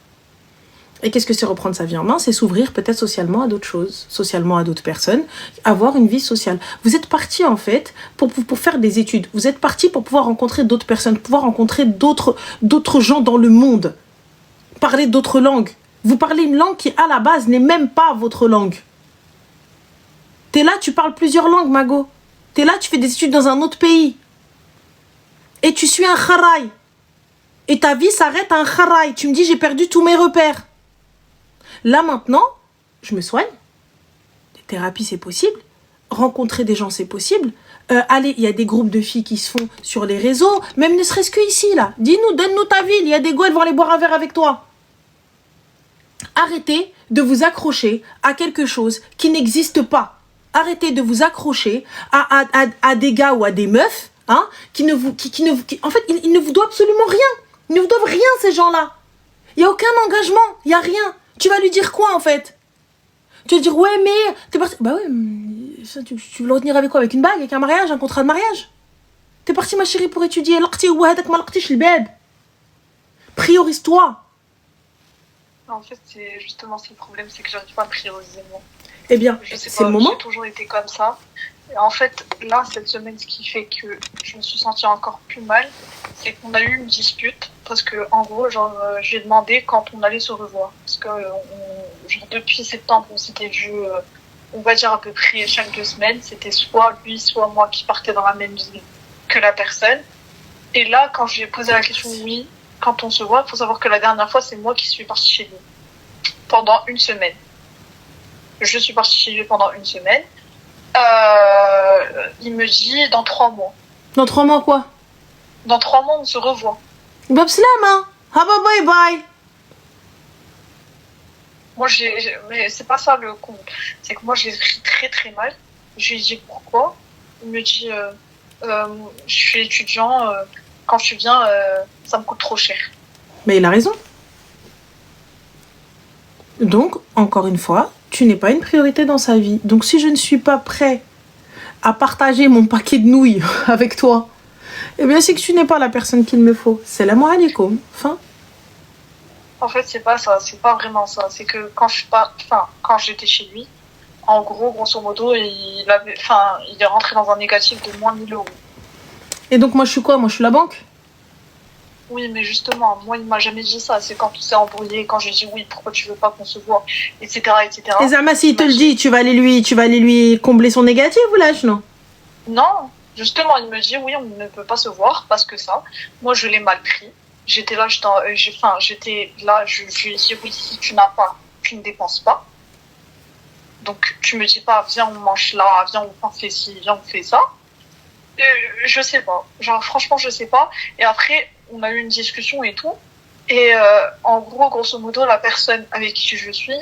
Et qu'est-ce que c'est reprendre sa vie en main? C'est s'ouvrir peut-être socialement à d'autres choses, socialement à d'autres personnes, avoir une vie sociale. Vous êtes parti en fait pour faire des études. Vous êtes parti pour pouvoir rencontrer d'autres personnes, pouvoir rencontrer d'autres gens dans le monde. Parler d'autres langues. Vous parlez une langue qui, à la base, n'est même pas votre langue. T'es là, tu parles plusieurs langues, Mago. T'es là, tu fais des études dans un autre pays. Et tu suis un kharaï. Et ta vie s'arrête à un kharaï. Tu me dis, j'ai perdu tous mes repères. Là, maintenant, je me soigne. Les thérapies, c'est possible. Rencontrer des gens, c'est possible. Allez, il y a des groupes de filles qui se font sur les réseaux. Même ne serait-ce que ici, là. Dis-nous, donne-nous ta ville. Il y a des go, elles vont aller boire un verre avec toi. Arrêtez de vous accrocher à quelque chose qui n'existe pas. Arrêtez de vous accrocher à des gars ou à des meufs, hein, en fait, ils ne vous doivent absolument rien. Ils ne vous doivent rien, ces gens-là. Il n'y a aucun engagement, il n'y a rien. Tu vas lui dire quoi, en fait? Tu vas dire, ouais, mais t'es parti. Bah ouais, ça, tu veux le retenir avec quoi? Avec une bague, avec un mariage, un contrat de mariage? T'es parti, ma chérie, pour étudier. Priorise-toi. En fait, c'est justement le problème, c'est que j'arrive pas à prioriser moi. Eh bien, Je sais c'est pas, le moment. j'ai toujours été comme ça. Et en fait, là, cette semaine, ce qui fait que je me suis sentie encore plus mal, c'est qu'on a eu une dispute. Parce que, en gros, genre, j'ai demandé quand on allait se revoir. Parce que, genre, depuis septembre, on s'était vu, on va dire à peu près chaque 2 semaines. C'était soit lui, soit moi qui partait dans la même ville que la personne. Et là, quand j'ai posé la question, oui, quand on se voit, il faut savoir que la dernière fois, c'est moi qui suis partie chez lui. Pendant 1 semaine. Je suis partie chez lui pendant 1 semaine. Il me dit dans 3 mois. Dans 3 mois, quoi? Dans 3 mois, on se revoit. Babslam, hein? Ah bah bye bye. Moi, mais c'est pas ça le compte. C'est que moi, je l'ai pris très très mal. Je lui ai dit pourquoi. Il me dit je suis étudiant, quand je viens, ça me coûte trop cher. Mais il a raison. Donc, encore une fois, tu n'es pas une priorité dans sa vie. Donc, si je ne suis pas prêt à partager mon paquet de nouilles avec toi, eh bien, c'est que tu n'es pas la personne qu'il me faut. Salam alaikum. Fin. En fait, c'est pas ça. C'est pas vraiment ça. C'est que quand quand j'étais chez lui, en gros, grosso modo, il est rentré dans un négatif de moins 1 000 €. Et donc, moi, je suis quoi? Moi, je suis la banque? Oui, mais justement, moi, il m'a jamais dit ça. C'est quand on s'est embrouillé, quand j'ai dit oui, pourquoi tu veux pas qu'on se voit, etc., etc. Et Zama, s'il te le dit, tu vas aller lui combler son négatif ou lâche, non? Non, justement, il me dit oui, on ne peut pas se voir parce que ça. Moi, je l'ai mal pris. J'étais là, je lui ai dit oui, si tu n'as pas, tu ne dépenses pas. Donc, tu me dis pas, viens, on mange là, viens, on fait ci, viens, on fait ça. Je sais pas. Genre, franchement, je sais pas. Et après, on a eu une discussion et tout. Et en gros, grosso modo, la personne avec qui je suis,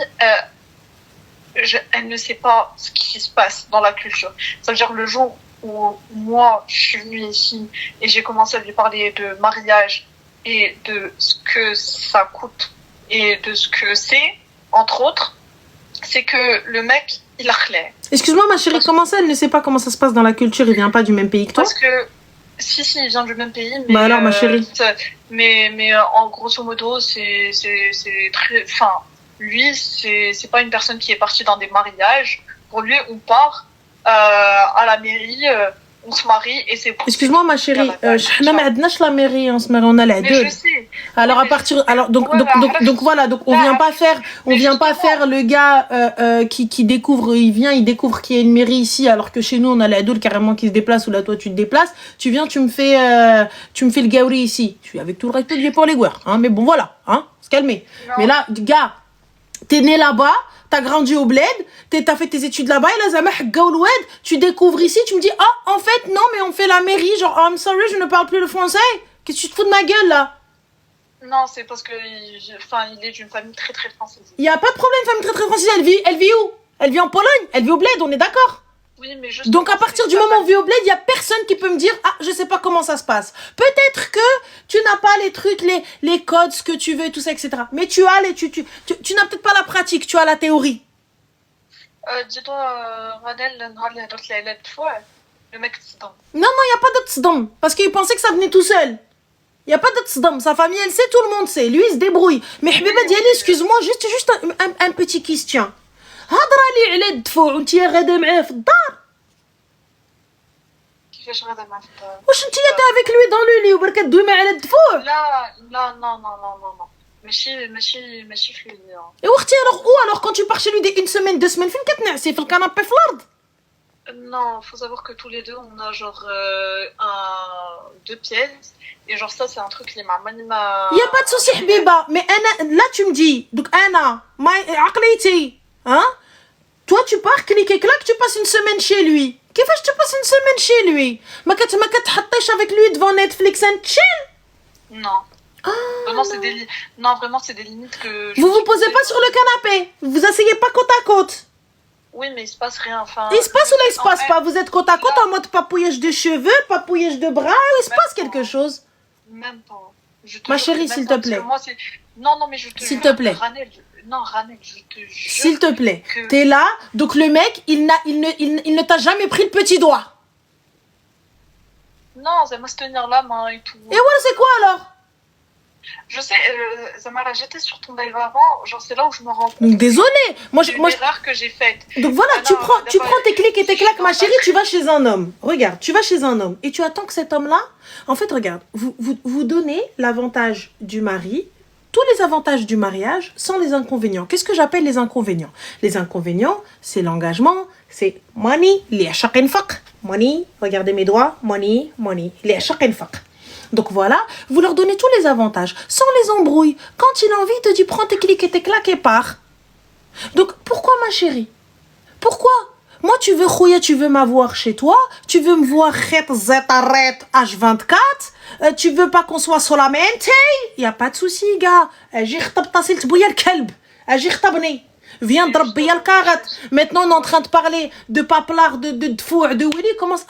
elle ne sait pas ce qui se passe dans la culture. Ça veut dire le jour où moi, je suis venue ici et j'ai commencé à lui parler de mariage et de ce que ça coûte et de ce que c'est, entre autres, c'est que le mec, il a clair. Excuse-moi, ma chérie, comment ça, elle ne sait pas comment ça se passe dans la culture? Il vient pas du même pays que toi? Parce que, si, il vient du même pays, mais... Bah alors, ma chérie. Mais en grosso modo, c'est très... Enfin, lui, c'est pas une personne qui est partie dans des mariages. Pour lui, on part à la mairie, on se marie et c'est... Excuse-moi, ma chérie, حنا ما عندناش la mairie, on se marie, on a la Mais deux. je sais. Alors à partir, alors donc voilà, donc on vient pas faire le gars qui découvre, il découvre qu'il y a une mairie ici, alors que chez nous on a la doule carrément qui se déplace, ou là toi tu te déplaces, tu viens, tu me fais le gaouri ici. Je suis avec tout le respect que j'ai pour les gouers, hein, mais bon voilà, hein, se calmer. Non. Mais là, gars, t'es né là-bas, t'as grandi au bled, t'as fait tes études là-bas, et là, Zamah Gaouloued, tu découvres ici, tu me dis, ah, en fait, non, mais on fait la mairie, genre, oh, I'm sorry, je ne parle plus le français. Qu'est-ce que tu te fous de ma gueule, là? Non, c'est parce que, il est d'une famille très très française. Il y a pas de problème, femme très très française, elle vit où? Elle vit en Pologne, elle vit au bled, on est d'accord? Oui, mais Donc à partir du moment où on vit au bled, il y a personne qui peut me dire, ah, je sais pas comment ça se passe. Peut-être que tu n'as pas les trucs, les codes, ce que tu veux, tout ça, etc. Mais tu as tu n'as peut-être pas la pratique, tu as la théorie. Dis-toi, Radel, le mec, c'est dans. Non, il n'y a pas d'autre tzedam. Parce qu'il pensait que ça venait tout seul. Il n'y a pas d'autre tzedam. Sa famille, elle sait, tout le monde sait. Lui, il se débrouille. Mais Habiba Diali, excuse-moi, juste un petit question. هضره لي على الدفوع وانت غاده معاه في الدار. كيفاش غادا معاه في الدار؟ واش انت تا avec lui dans le lit وبرك تدوي معاه على الدفوع؟ لا non. ماشي في اللي. Et واختي alors quand tu pars chez lui des une semaine, 2 semaines, فين كتنعسي في الكنابي في الارض؟ Non, faut savoir que tous les deux, on a genre 2 pièces. Et genre ça, c'est un truc qui m'a... Il n'y a pas de souci, Habiba. Mais là, tu me dis, donc عقليتي, hein? Toi, tu pars, clic et clac, tu passes une semaine chez lui. كيفاش tu passes une semaine chez lui? ما كتحطيش avec lui devant Netflix and chill? Non. Vraiment, c'est des limites que... Vous vous posez pas sur le canapé. Vous asseyez pas côte à côte. Oui, mais il se passe rien, enfin... Il se passe ou là, il se passe pas? Vous êtes côte à côte en mode papouillage de cheveux, papouillage de bras, il se passe quelque chose? Même pas. Ma chérie, s'il te plaît. Moi, non, mais je te s'il te plaît. Ranel, je te jure... S'il te plaît. T'es là, donc le mec, il ne t'a jamais pris le petit doigt. Non, ça m'a se tenir la main et tout. Et voilà, c'est quoi alors? Je sais, Zamara, j'étais sur ton live avant, genre c'est là où je me rends compte. Donc désolée, moi l'erreur que j'ai faite. Donc voilà, tu prends tes clics et tes claques, ma chérie, tu vas chez un homme. Regarde, tu vas chez un homme et tu attends que cet homme-là, en fait, regarde, vous donnez l'avantage du mari, tous les avantages du mariage sans les inconvénients. Qu'est-ce que j'appelle les inconvénients? Les inconvénients, c'est l'engagement, c'est money, li shaqin faq. Money, regardez mes doigts, money, li shaqin faq. Donc voilà, vous leur donnez tous les avantages, sans les embrouilles. Quand il a envie, il te dit prends tes clics et tes claques et pars. Donc pourquoi ma chérie? Pourquoi? Moi tu veux khouya, tu veux m'avoir chez toi, tu veux me voir H24, tu veux pas qu'on soit solamente, y a pas de souci gars. J'ai khtabta silt bouya l'kalb, j'ai khtabni. Viens d'rabbiya l'karat. Maintenant on est en train de parler de paplard, de fou, de Willy, commence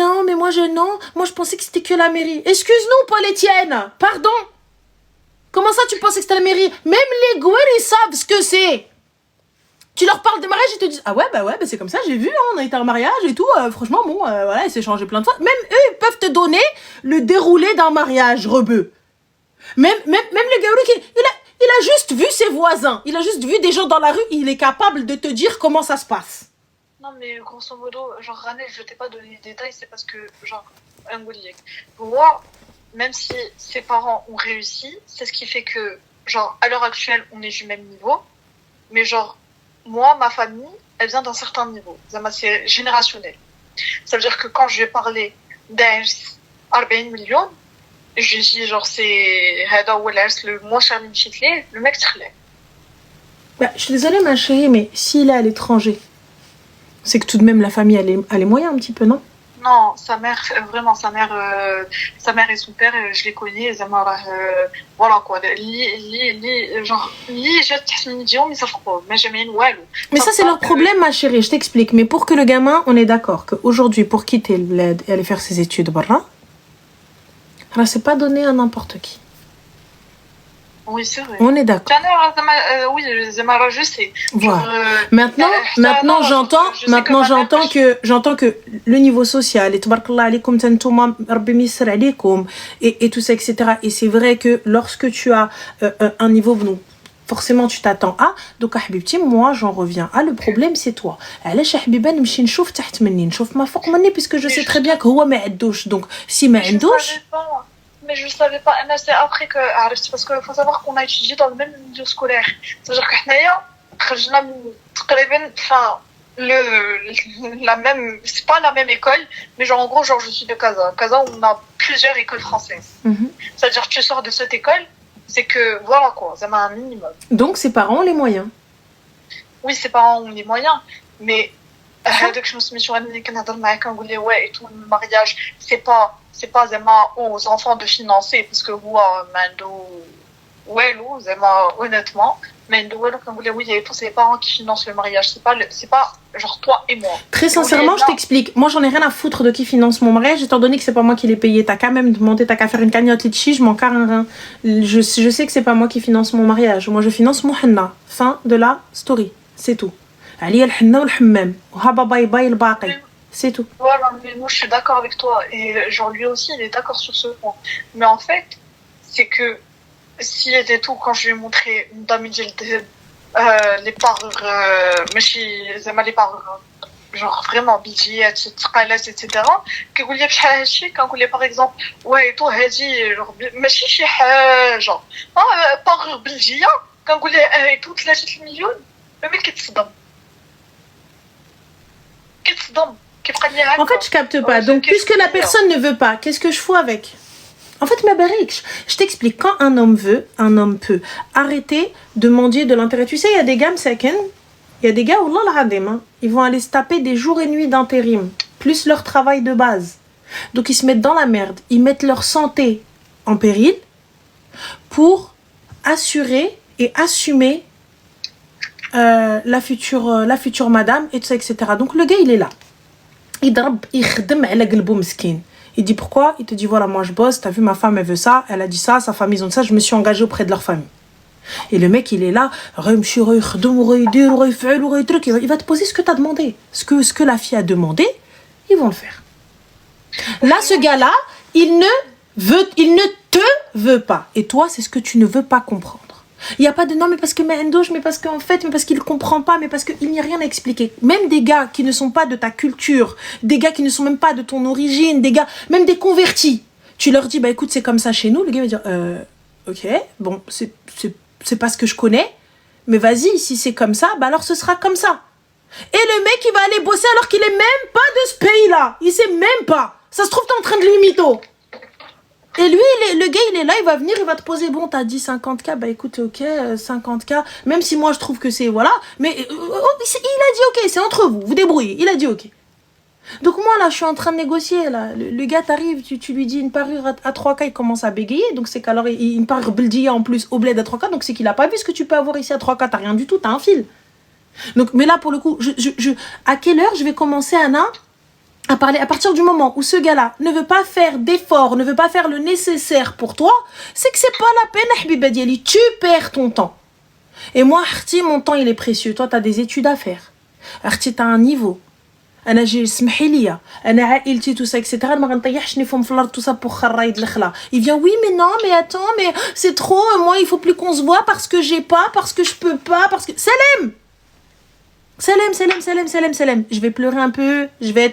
non mais moi je pensais que c'était que la mairie. Excuse-nous Paul Etienne, pardon. Comment ça tu pensais que c'était la mairie? Même les gouers ils savent ce que c'est. Tu leur parles de mariage, ils te disent ah ouais bah c'est comme ça, j'ai vu, hein, on a été en mariage et tout, franchement bon voilà, il s'est changé plein de fois. Même eux ils peuvent te donner le déroulé d'un mariage rebeu. Même le gars il a juste vu ses voisins, il a juste vu des gens dans la rue, il est capable de te dire comment ça se passe. Non mais grosso modo, genre Ranel, je t'ai pas donné les détails, c'est parce que genre moi, même si ses parents ont réussi, c'est ce qui fait que genre à l'heure actuelle on est du même niveau, mais genre moi ma famille elle vient d'un certain niveau, c'est générationnel. Ça veut dire que quand je vais parler d'un 40 millions, je dis genre c'est هذا هو العرس le moins cher اللي مشيت ليه, le mec تخلع. Bah, je suis désolée ma chérie, mais s'il est à l'étranger, c'est que tout de même la famille a les moyens un petit peu, non? Non, sa mère, vraiment, sa mère et son père, je les connais, voilà quoi. Mais ça, c'est leur problème, ma chérie, je t'explique. Mais pour que le gamin, on est d'accord qu'aujourd'hui, pour quitter l'aide et aller faire ses études, barra, alors c'est pas donné à n'importe qui. Oui, c'est vrai. On est d'accord. Oui, Zemara, je sais. Voilà. Maintenant j'entends que le niveau social et tabarkallah alaykoum tantouma rabbi misr alaykoum et tout ça etc. Et c'est vrai que lorsque tu as un niveau donc forcément tu t'attends à donc habibti moi j'en reviens le problème c'est toi علاش حبيبه نمشي نشوف تحت مني نشوف ما فوق مني puisque je sais très bien que هو ما عندوش donc si ما عندوش. Mais je ne savais pas, c'est après que parce qu'il faut savoir qu'on a étudié dans le même milieu scolaire. C'est-à-dire que la même, c'est pas la même école, mais genre en gros, genre je suis de Casa. Casa, on a plusieurs écoles françaises. C'est-à-dire que tu sors de cette école, c'est que voilà quoi, ça m'a un minimum. Donc ses parents ont les moyens. Oui, ses parents ont les moyens, mais dès que je me suis mis sur un ouais et tout le mariage, c'est pas aux enfants de financer parce que honnêtement mais oui et tout c'est les parents qui financent le mariage, c'est pas genre toi et moi. Très sincèrement je t'explique, moi j'en ai rien à foutre de qui finance mon mariage étant donné que c'est pas moi qui l'ai payé. T'as qu'à même demander, t'as qu'à faire une cagnotte litchi, je m'en carre un rein. Je sais que c'est pas moi qui finance mon mariage, moi je finance mon henna. Fin de la story, c'est tout. عليا الحنة والحمام وهابا باي باي الباقي. C'est tout. Voilà, mais moi je suis d'accord avec toi et genre lui aussi il est d'accord sur ce point. Mais en fait, c'est que s'il était tout quand je lui ai montré les parures, les parures genre vraiment budget, etc. Que vous voulez quand vous voulez par exemple ouais et tout هذه genre ماشي شي حاجة parure budget quand vous voulez et tout 3 مليون mais كتصدم. En fait, je capte pas. Donc, puisque la personne ne veut pas, qu'est-ce que je fous avec? En fait, ma barrique, je t'explique. Quand un homme veut, un homme peut arrêter de mendier de l'intérêt. Tu sais, il y a des gars, il y a des gars, wallah al-adim, ils vont aller se taper des jours et nuits d'intérim, plus leur travail de base. Donc, ils se mettent dans la merde. Ils mettent leur santé en péril pour assurer et assumer la future madame, et tout ça, etc. Donc, le gars, il est là. Il dit pourquoi? Il te dit voilà, moi je bosse, t'as vu, ma femme elle veut ça, elle a dit ça, sa famille ils ont ça, je me suis engagée auprès de leur famille. Et le mec il est là, il va te poser ce que t'as demandé, ce que la fille a demandé, ils vont le faire. Là ce gars-là, il ne te veut pas, et toi c'est ce que tu ne veux pas comprendre. Il n'y a pas de non mais parce que mais parce qu'en fait mais parce qu'il ne comprend pas, mais parce qu'il n'y a rien à expliquer. Même des gars qui ne sont pas de ta culture, des gars qui ne sont même pas de ton origine, des gars même des convertis, tu leur dis bah écoute c'est comme ça chez nous, le gars va dire ok bon c'est pas ce que je connais, mais vas-y si c'est comme ça bah alors ce sera comme ça. Et le mec il va aller bosser alors qu'il est même pas de ce pays là, il sait même pas, ça se trouve t'es en train de limiter. Et lui, le gars, il est là, il va venir, il va te poser, bon, t'as dit 50K, bah écoute, ok, 50K, même si moi je trouve que c'est, voilà, mais il a dit ok, c'est entre vous, vous débrouillez, il a dit ok. Donc moi, là, je suis en train de négocier, là, le gars t'arrive, tu lui dis une parure à 3K, il commence à bégayer, donc c'est qu'alors, une parure beldia en plus au bled à 3K, donc c'est qu'il a pas vu ce que tu peux avoir ici à 3K, t'as rien du tout, t'as un fil. Donc, mais là, pour le coup, à quelle heure je vais commencer, Anna, à parler à partir du moment où ce gars-là ne veut pas faire d'efforts, ne veut pas faire le nécessaire pour toi, c'est que c'est pas la peine, Habiba Diali, tu perds ton temps. Et moi, Arti, mon temps, il est précieux. Toi, tu as des études à faire. Arti, tu as un niveau. أنا جي اسمحي لي أنا عائلتي tout ça etc. ما غنطيحش نفهم في الأرض tout ça pour خرايد الخلا. Il vient oui mais non mais attends mais c'est trop, moi il faut plus qu'on se voit parce que j'ai pas, parce que je peux pas, parce que Salem. Je vais pleurer un peu, je vais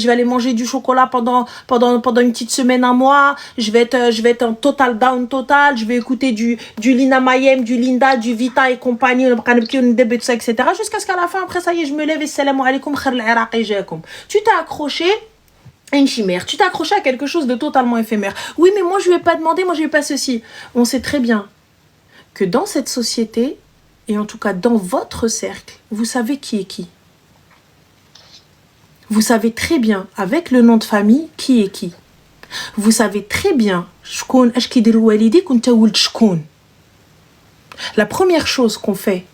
aller manger du chocolat pendant une petite semaine, un mois, je vais être en total down total, je vais écouter du Lina Mayem, du Linda, du Vita et compagnie, tout ça, etc. Jusqu'à ce qu'à la fin, après ça y est, je me lève et salam alaikum, khar al-Iraqi jakum. Tu t'es accroché à une chimère, tu t'es accroché à quelque chose de totalement éphémère. Oui, mais moi je lui ai pas demandé, moi je lui ai pas ceci. On sait très bien que dans cette société, et en tout cas dans votre cercle, vous savez qui est qui. Vous savez très bien, avec le nom de famille, qui est qui. Vous savez très bien, la première chose qu'on fait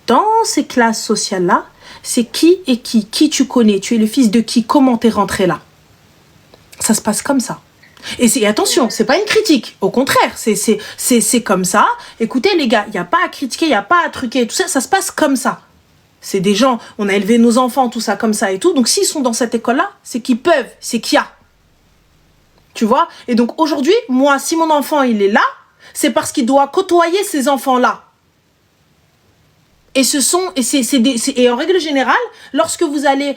dans ces classes sociales-là, c'est qui est qui tu connais, tu es le fils de qui, comment t'es rentré là. Ça se passe comme ça. Et attention, c'est pas une critique. Au contraire, c'est comme ça. Écoutez, les gars, il n'y a pas à critiquer, il n'y a pas à truquer. Tout ça, ça se passe comme ça. C'est des gens, on a élevé nos enfants, tout ça comme ça et tout. Donc, s'ils sont dans cette école-là, c'est qu'ils peuvent, c'est qu'il y a. Tu vois? Et donc, aujourd'hui, moi, si mon enfant, il est là, c'est parce qu'il doit côtoyer ces enfants-là. Et en règle générale, lorsque vous allez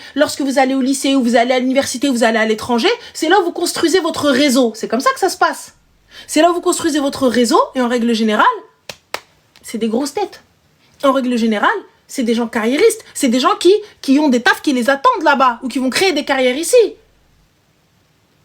au lycée ou vous allez à l'université ou vous allez à l'étranger, c'est là où vous construisez votre réseau. C'est comme ça que ça se passe. C'est là où vous construisez votre réseau et en règle générale, c'est des grosses têtes. En règle générale, c'est des gens carriéristes. C'est des gens qui ont des tafs qui les attendent là-bas ou qui vont créer des carrières ici.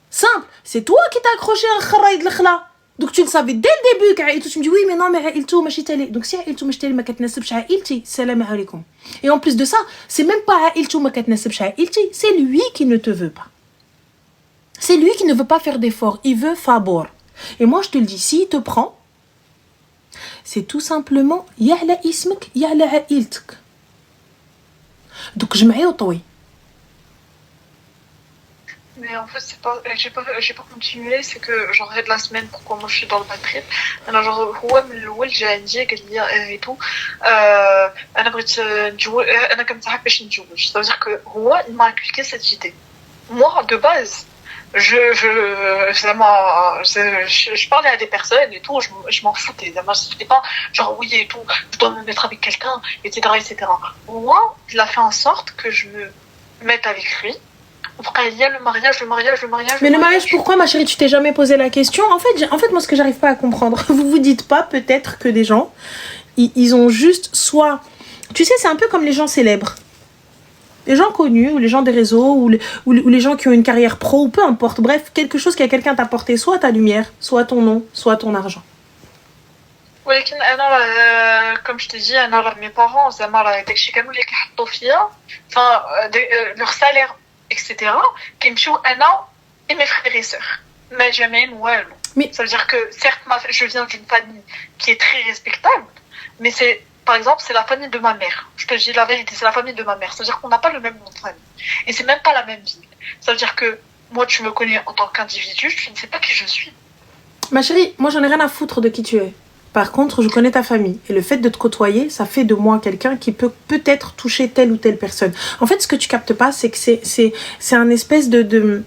Simple. C'est toi qui t'as accroché à un kharaïd l'khla. Donc tu le savais dès le début qu'Aïltou, tu me dis oui mais non mais Aïltou machi tali. Donc si Aïltou machi tali ma katnasibsh Aïlti, salam alaykoum. Et en plus de ça, c'est même pas Aïltou ma katnasibsh Aïlti, c'est lui qui ne te veut pas. C'est lui qui ne veut pas faire d'efforts, il veut fabor. Et moi je te le dis, s'il te prend, c'est tout simplement ya'la ismek, ya'la Aïltek. Donc je m'aille au tawi. Mais en fait, j'ai pas continué, c'est que genre de la semaine, pourquoi moi je suis dans le bad trip. Alors genre هو من الاول جا عندي قال لي et tout انا بغيت نتزوج انا كنت حاب باش نتزوج. Ça veut dire que هو il m'a inculqué cette idée. Moi de base je parlais à des personnes et tout, je m'en foutais. C'était pas genre oui et tout, je dois me mettre avec quelqu'un, etc., etc. Moi, il a fait en sorte que je me mette avec lui. Après, il y a le mariage. Mais le mariage, pourquoi, ma chérie, tu t'es jamais posé la question? En fait, moi, ce que j'arrive pas à comprendre, vous dites pas peut-être que des gens, ils ont juste soit... Tu sais, c'est un peu comme les gens célèbres. Les gens connus, ou les gens des réseaux, ou les gens qui ont une carrière pro, ou peu importe. Bref, quelque chose que quelqu'un t'a apporté, soit ta lumière, soit ton nom, soit ton argent. Oui, comme je t'ai dit, mes parents, leur salaire, etc., qui me jouent un an et mes frères et sœurs. Mais jamais ouais. Mais ça veut dire que certes, je viens d'une famille qui est très respectable, mais par exemple, c'est la famille de ma mère. Je te dis la vérité, c'est la famille de ma mère. Ça veut dire qu'on n'a pas le même nom de famille. Et c'est même pas la même ville. Ça veut dire que moi, tu me connais en tant qu'individu, tu ne sais pas qui je suis. Ma chérie, moi, j'en ai rien à foutre de qui tu es. Par contre, je connais ta famille. Et le fait de te côtoyer, ça fait de moi quelqu'un qui peut peut-être toucher telle ou telle personne. En fait, ce que tu captes pas, c'est que c'est un espèce de...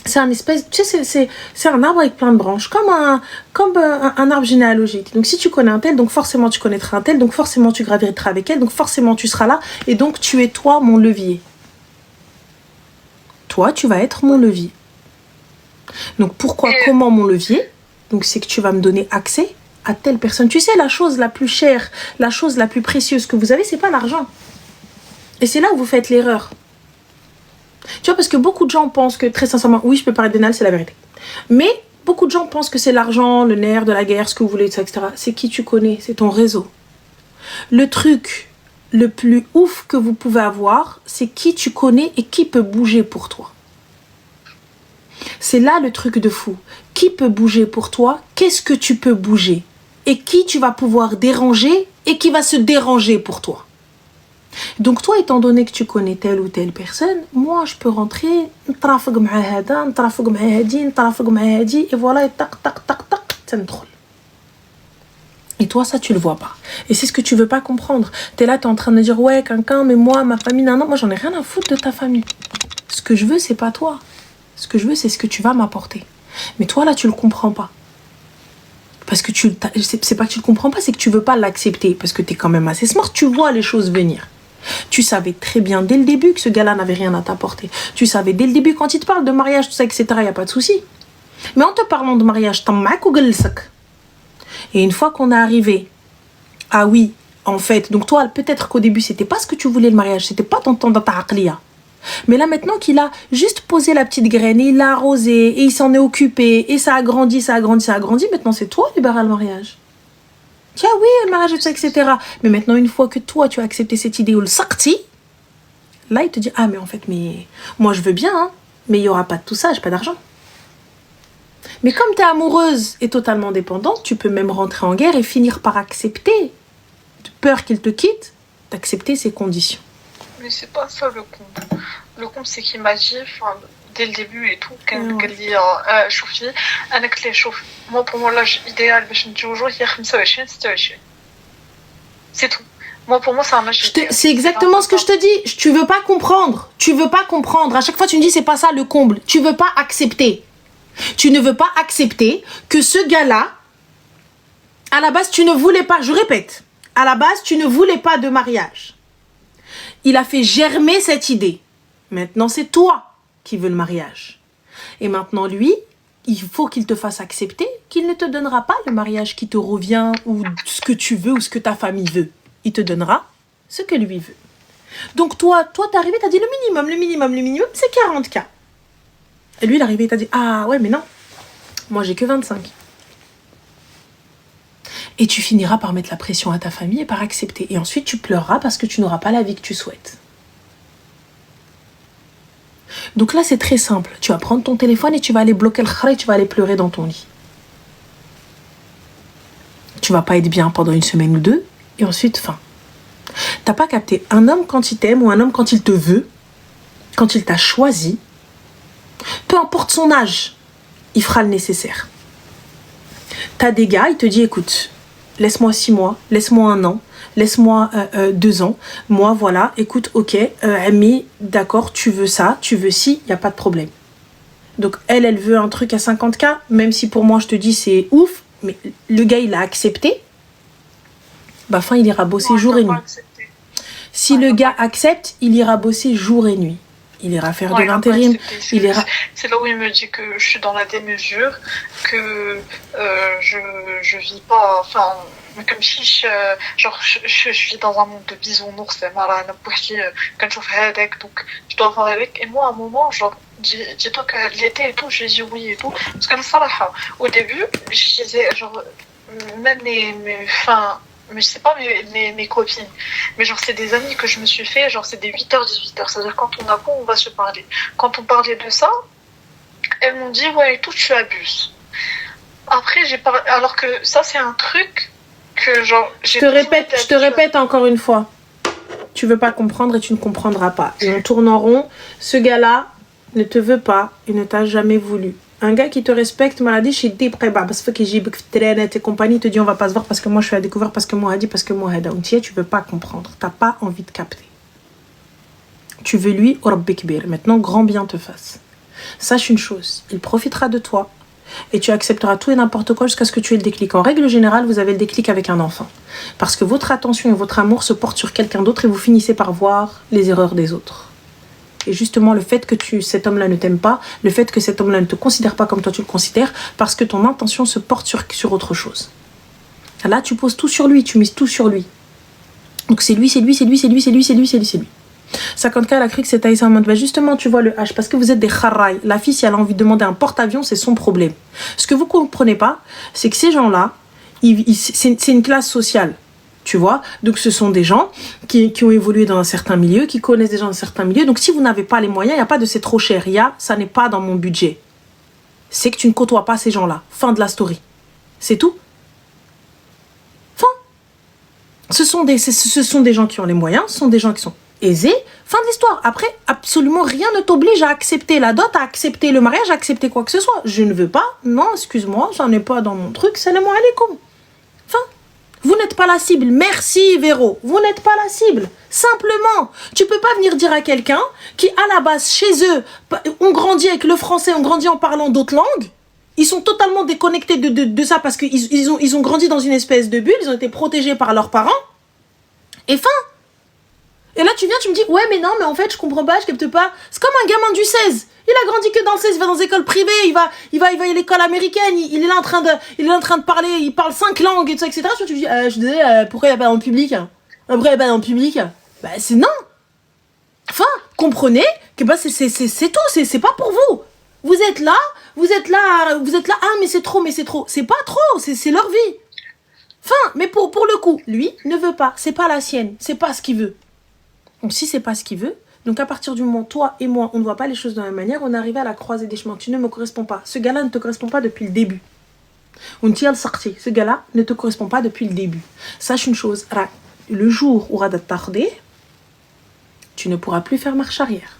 C'est un espèce... Tu sais, c'est un arbre avec plein de branches. Comme un arbre généalogique. Donc, si tu connais un tel, donc forcément, tu connaîtras un tel. Donc, forcément, tu graviteras avec elle. Donc, forcément, tu seras là. Et donc, tu es toi, mon levier. Toi, tu vas être mon levier. Donc, comment mon levier? Donc, c'est que tu vas me donner accès à telle personne. Tu sais, la chose la plus chère, la chose la plus précieuse que vous avez, c'est pas l'argent. Et c'est là où vous faites l'erreur. Tu vois, parce que beaucoup de gens pensent que, très sincèrement, oui, je peux parler d'énal, c'est la vérité. Mais beaucoup de gens pensent que c'est l'argent, le nerf de la guerre, ce que vous voulez, etc. C'est qui tu connais, c'est ton réseau. Le truc le plus ouf que vous pouvez avoir, c'est qui tu connais et qui peut bouger pour toi. C'est là le truc de fou. Qui peut bouger pour toi? Qu'est-ce que tu peux bouger? Et qui tu vas pouvoir déranger et qui va se déranger pour toi? Donc toi, étant donné que tu connais telle ou telle personne, moi je peux rentrer, et voilà, et tac, tac, tac, tac, c'est un drôle. Et toi, ça, tu le vois pas. Et c'est ce que tu veux pas comprendre. T'es là, t'es en train de dire, ouais, quelqu'un, mais moi, ma famille, non, moi j'en ai rien à foutre de ta famille. Ce que je veux, c'est pas toi. Ce que je veux, c'est ce que tu vas m'apporter. Mais toi, là, tu le comprends pas. Parce que c'est pas que tu le comprends pas, c'est que tu veux pas l'accepter. Parce que t'es quand même assez smart, tu vois les choses venir. Tu savais très bien dès le début que ce gars-là n'avait rien à t'apporter. Tu savais dès le début, quand il te parle de mariage, tout ça, etc., il n'y a pas de souci. Mais en te parlant de mariage, et une fois qu'on est arrivé, ah oui, en fait, donc toi, peut-être qu'au début, c'était pas ce que tu voulais le mariage, c'était pas dans ta aqliya. Mais là, maintenant qu'il a juste posé la petite graine, et il l'a arrosé, et il s'en est occupé, et ça a grandi, maintenant c'est toi qui barres le mariage. Tiens, oui, le mariage, etc. Mais maintenant, une fois que toi, tu as accepté cette idée ou le sorti, là, il te dit, ah, mais en fait, mais moi, je veux bien, hein, mais il n'y aura pas de tout ça, j'ai pas d'argent. Mais comme tu es amoureuse et totalement dépendante, tu peux même rentrer en guerre et finir par accepter, de peur qu'il te quitte, d'accepter ses conditions. Mais c'est pas ça le compte. Le compte, c'est qu'il m'a dit, dès le début et tout, qu'elle dit شوفي انا قلت ليه شوف moi pour moi l'âge idéal باش نتزوجوا هي 25 26. C'est tout. Moi pour moi c'est un âge idéal. C'est exactement ce que je te dis. Tu veux pas comprendre. Tu veux pas comprendre. À chaque fois tu me dis c'est pas ça le comble. Tu veux pas accepter. Tu ne veux pas accepter que ce gars-là, à la base tu ne voulais pas, je répète, à la base tu ne voulais pas de mariage. Il a fait germer cette idée. Maintenant c'est toi qui veux le mariage. Et maintenant lui, il faut qu'il te fasse accepter qu'il ne te donnera pas le mariage qui te revient ou ce que tu veux ou ce que ta famille veut. Il te donnera ce que lui veut. Donc toi t'es arrivé, t'as dit le minimum, c'est 40K. Et lui, il est arrivé, il t'a dit, ah ouais, mais non, moi j'ai que 25. Et tu finiras par mettre la pression à ta famille et par accepter. Et ensuite, tu pleureras parce que tu n'auras pas la vie que tu souhaites. Donc là, c'est très simple. Tu vas prendre ton téléphone et tu vas aller bloquer le khara et tu vas aller pleurer dans ton lit. Tu vas pas être bien pendant une semaine ou deux. Et ensuite, fin. T'as pas capté. Un homme, quand il t'aime ou un homme, quand il te veut, quand il t'a choisi, peu importe son âge, il fera le nécessaire. T'as des gars, il te dit, écoute, laisse-moi 6 mois, laisse-moi 1 an, laisse-moi 2 ans. Moi, voilà, écoute, ok, Ami, d'accord, tu veux ça, tu veux ci, il n'y a pas de problème. Donc, elle veut un truc à 50K, même si pour moi, je te dis, c'est ouf, mais le gars, il a accepté, bah, fin, il ira bosser jour et nuit. Si le gars accepte, il ira bosser jour et nuit. Il ira faire de l'intérim. C'est là où il me dit que je suis dans la démesure, que je vis pas, enfin, comme si je vis dans un monde de bisounours, c'est marrant, quand je fais avec, donc je dois voir avec. Et moi, à un moment, genre, dis-toi que l'été et tout, je dis oui et tout. Parce que au début, je disais, genre, même enfin, mais je sais pas mes copines, mais genre c'est des amis que je me suis fait, genre c'est des 8h 18h, c'est-à-dire quand on a quoi on va se parler. Quand on parlait de ça, elles m'ont dit ouais et tout tu abuses. Après j'ai parlé, alors que ça c'est un truc que genre je te répète encore une fois, tu veux pas comprendre et tu ne comprendras pas, et on tourne en rond. Ce gars-là ne te veut pas et ne t'a jamais voulu. Un gars qui te respecte, maladie, chez des préba, parce que j'ai traîné tes compagnies, te dit on va pas se voir parce que moi je suis à découvert, parce que moi a dit, parce que moi a dit, tu veux pas comprendre, t'as pas envie de capter. Tu veux lui, maintenant grand bien te fasse. Sache une chose, il profitera de toi et tu accepteras tout et n'importe quoi jusqu'à ce que tu aies le déclic. En règle générale, vous avez le déclic avec un enfant. Parce que votre attention et votre amour se portent sur quelqu'un d'autre et vous finissez par voir les erreurs des autres. Et justement, le fait que cet homme-là ne t'aime pas, le fait que cet homme-là ne te considère pas comme toi tu le considères, parce que ton intention se porte sur autre chose. Là, tu poses tout sur lui, tu mises tout sur lui. Donc c'est lui. 50K, elle a cru que c'était Aïssa en mode, bah justement, tu vois le H, parce que vous êtes des kharraï. La fille, si elle a envie de demander un porte-avions, c'est son problème. Ce que vous comprenez pas, c'est que ces gens-là, c'est une classe sociale. Tu vois, donc ce sont des gens qui ont évolué dans un certain milieu, qui connaissent des gens dans un certain milieu. Donc si vous n'avez pas les moyens, il n'y a pas de c'est trop cher, ça n'est pas dans mon budget. C'est que tu ne côtoies pas ces gens-là. Fin de la story. C'est tout. Fin. Ce sont des gens qui ont les moyens, ce sont des gens qui sont aisés. Fin de l'histoire. Après, absolument rien ne t'oblige à accepter la dot, à accepter le mariage, à accepter quoi que ce soit. Je ne veux pas. Non, excuse-moi, j'en ai pas dans mon truc. Salam alaikum. Fin. Vous n'êtes pas la cible. Merci Véro. Vous n'êtes pas la cible. Simplement, tu peux pas venir dire à quelqu'un qui, à la base, chez eux, ont grandi avec le français, ont grandi en parlant d'autres langues. Ils sont totalement déconnectés de ça parce qu'ils ont grandi dans une espèce de bulle. Ils ont été protégés par leurs parents. Et fin. Et là, tu viens, tu me dis, ouais, mais non, mais en fait, je comprends pas, je capte pas. C'est comme un gamin du 16. Il a grandi que dans le 16, il va dans des écoles privées, il va à l'école américaine, il est là en train de parler, il parle 5 langues, et tout ça, etc. Tu te dis, je suis désolée, pourquoi il n'y a pas dans le public? Pourquoi il n'y a pas dans le public? Bah, c'est non. Enfin, comprenez que bah, c'est tout, c'est pas pour vous. Vous êtes là, ah, mais c'est trop. C'est pas trop, c'est leur vie. Enfin, mais pour le coup, lui ne veut pas, c'est pas la sienne, c'est pas ce qu'il veut. Donc si c'est pas ce qu'il veut, donc à partir du moment, toi et moi, on ne voit pas les choses de la même manière, on est arrivé à la croisée des chemins. Tu ne me corresponds pas. Ce gars-là ne te correspond pas depuis le début. On tient le sorti. Ce gars-là ne te correspond pas depuis le début. Sache une chose, le jour où Radat tardé, tu ne pourras plus faire marche arrière.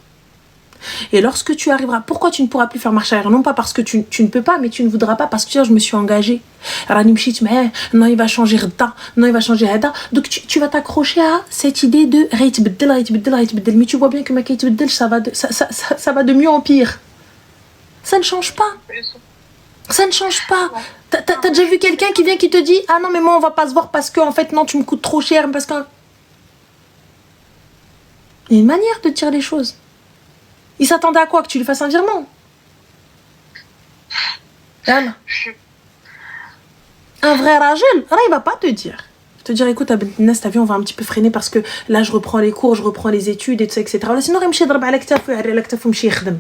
Et lorsque tu arriveras, pourquoi tu ne pourras plus faire marche arrière? Non pas parce que tu ne peux pas, mais tu ne voudras pas parce que tiens, je me suis engagée. Non, il va changer Rda, non, il va changer Hada. Donc tu vas t'accrocher à cette idée de mais tu vois bien que ma ça va de mieux en pire. Ça ne change pas. Ça ne change pas. T'as déjà vu quelqu'un qui vient qui te dit ah non mais moi on va pas se voir parce que en fait non tu me coûtes trop cher parce que il y a une manière de dire les choses. Il s'attendait à quoi? Que tu lui fasses un virement? Anne. Un vrai ragel, il va pas te dire. Te dire écoute Abdel t'as vu on va un petit peu freiner parce que là je reprends les cours, je reprends les études et tout ça etc. Sinon il يمشي يضرب على كتافه ويعري على كتافه ويمشي يخدم.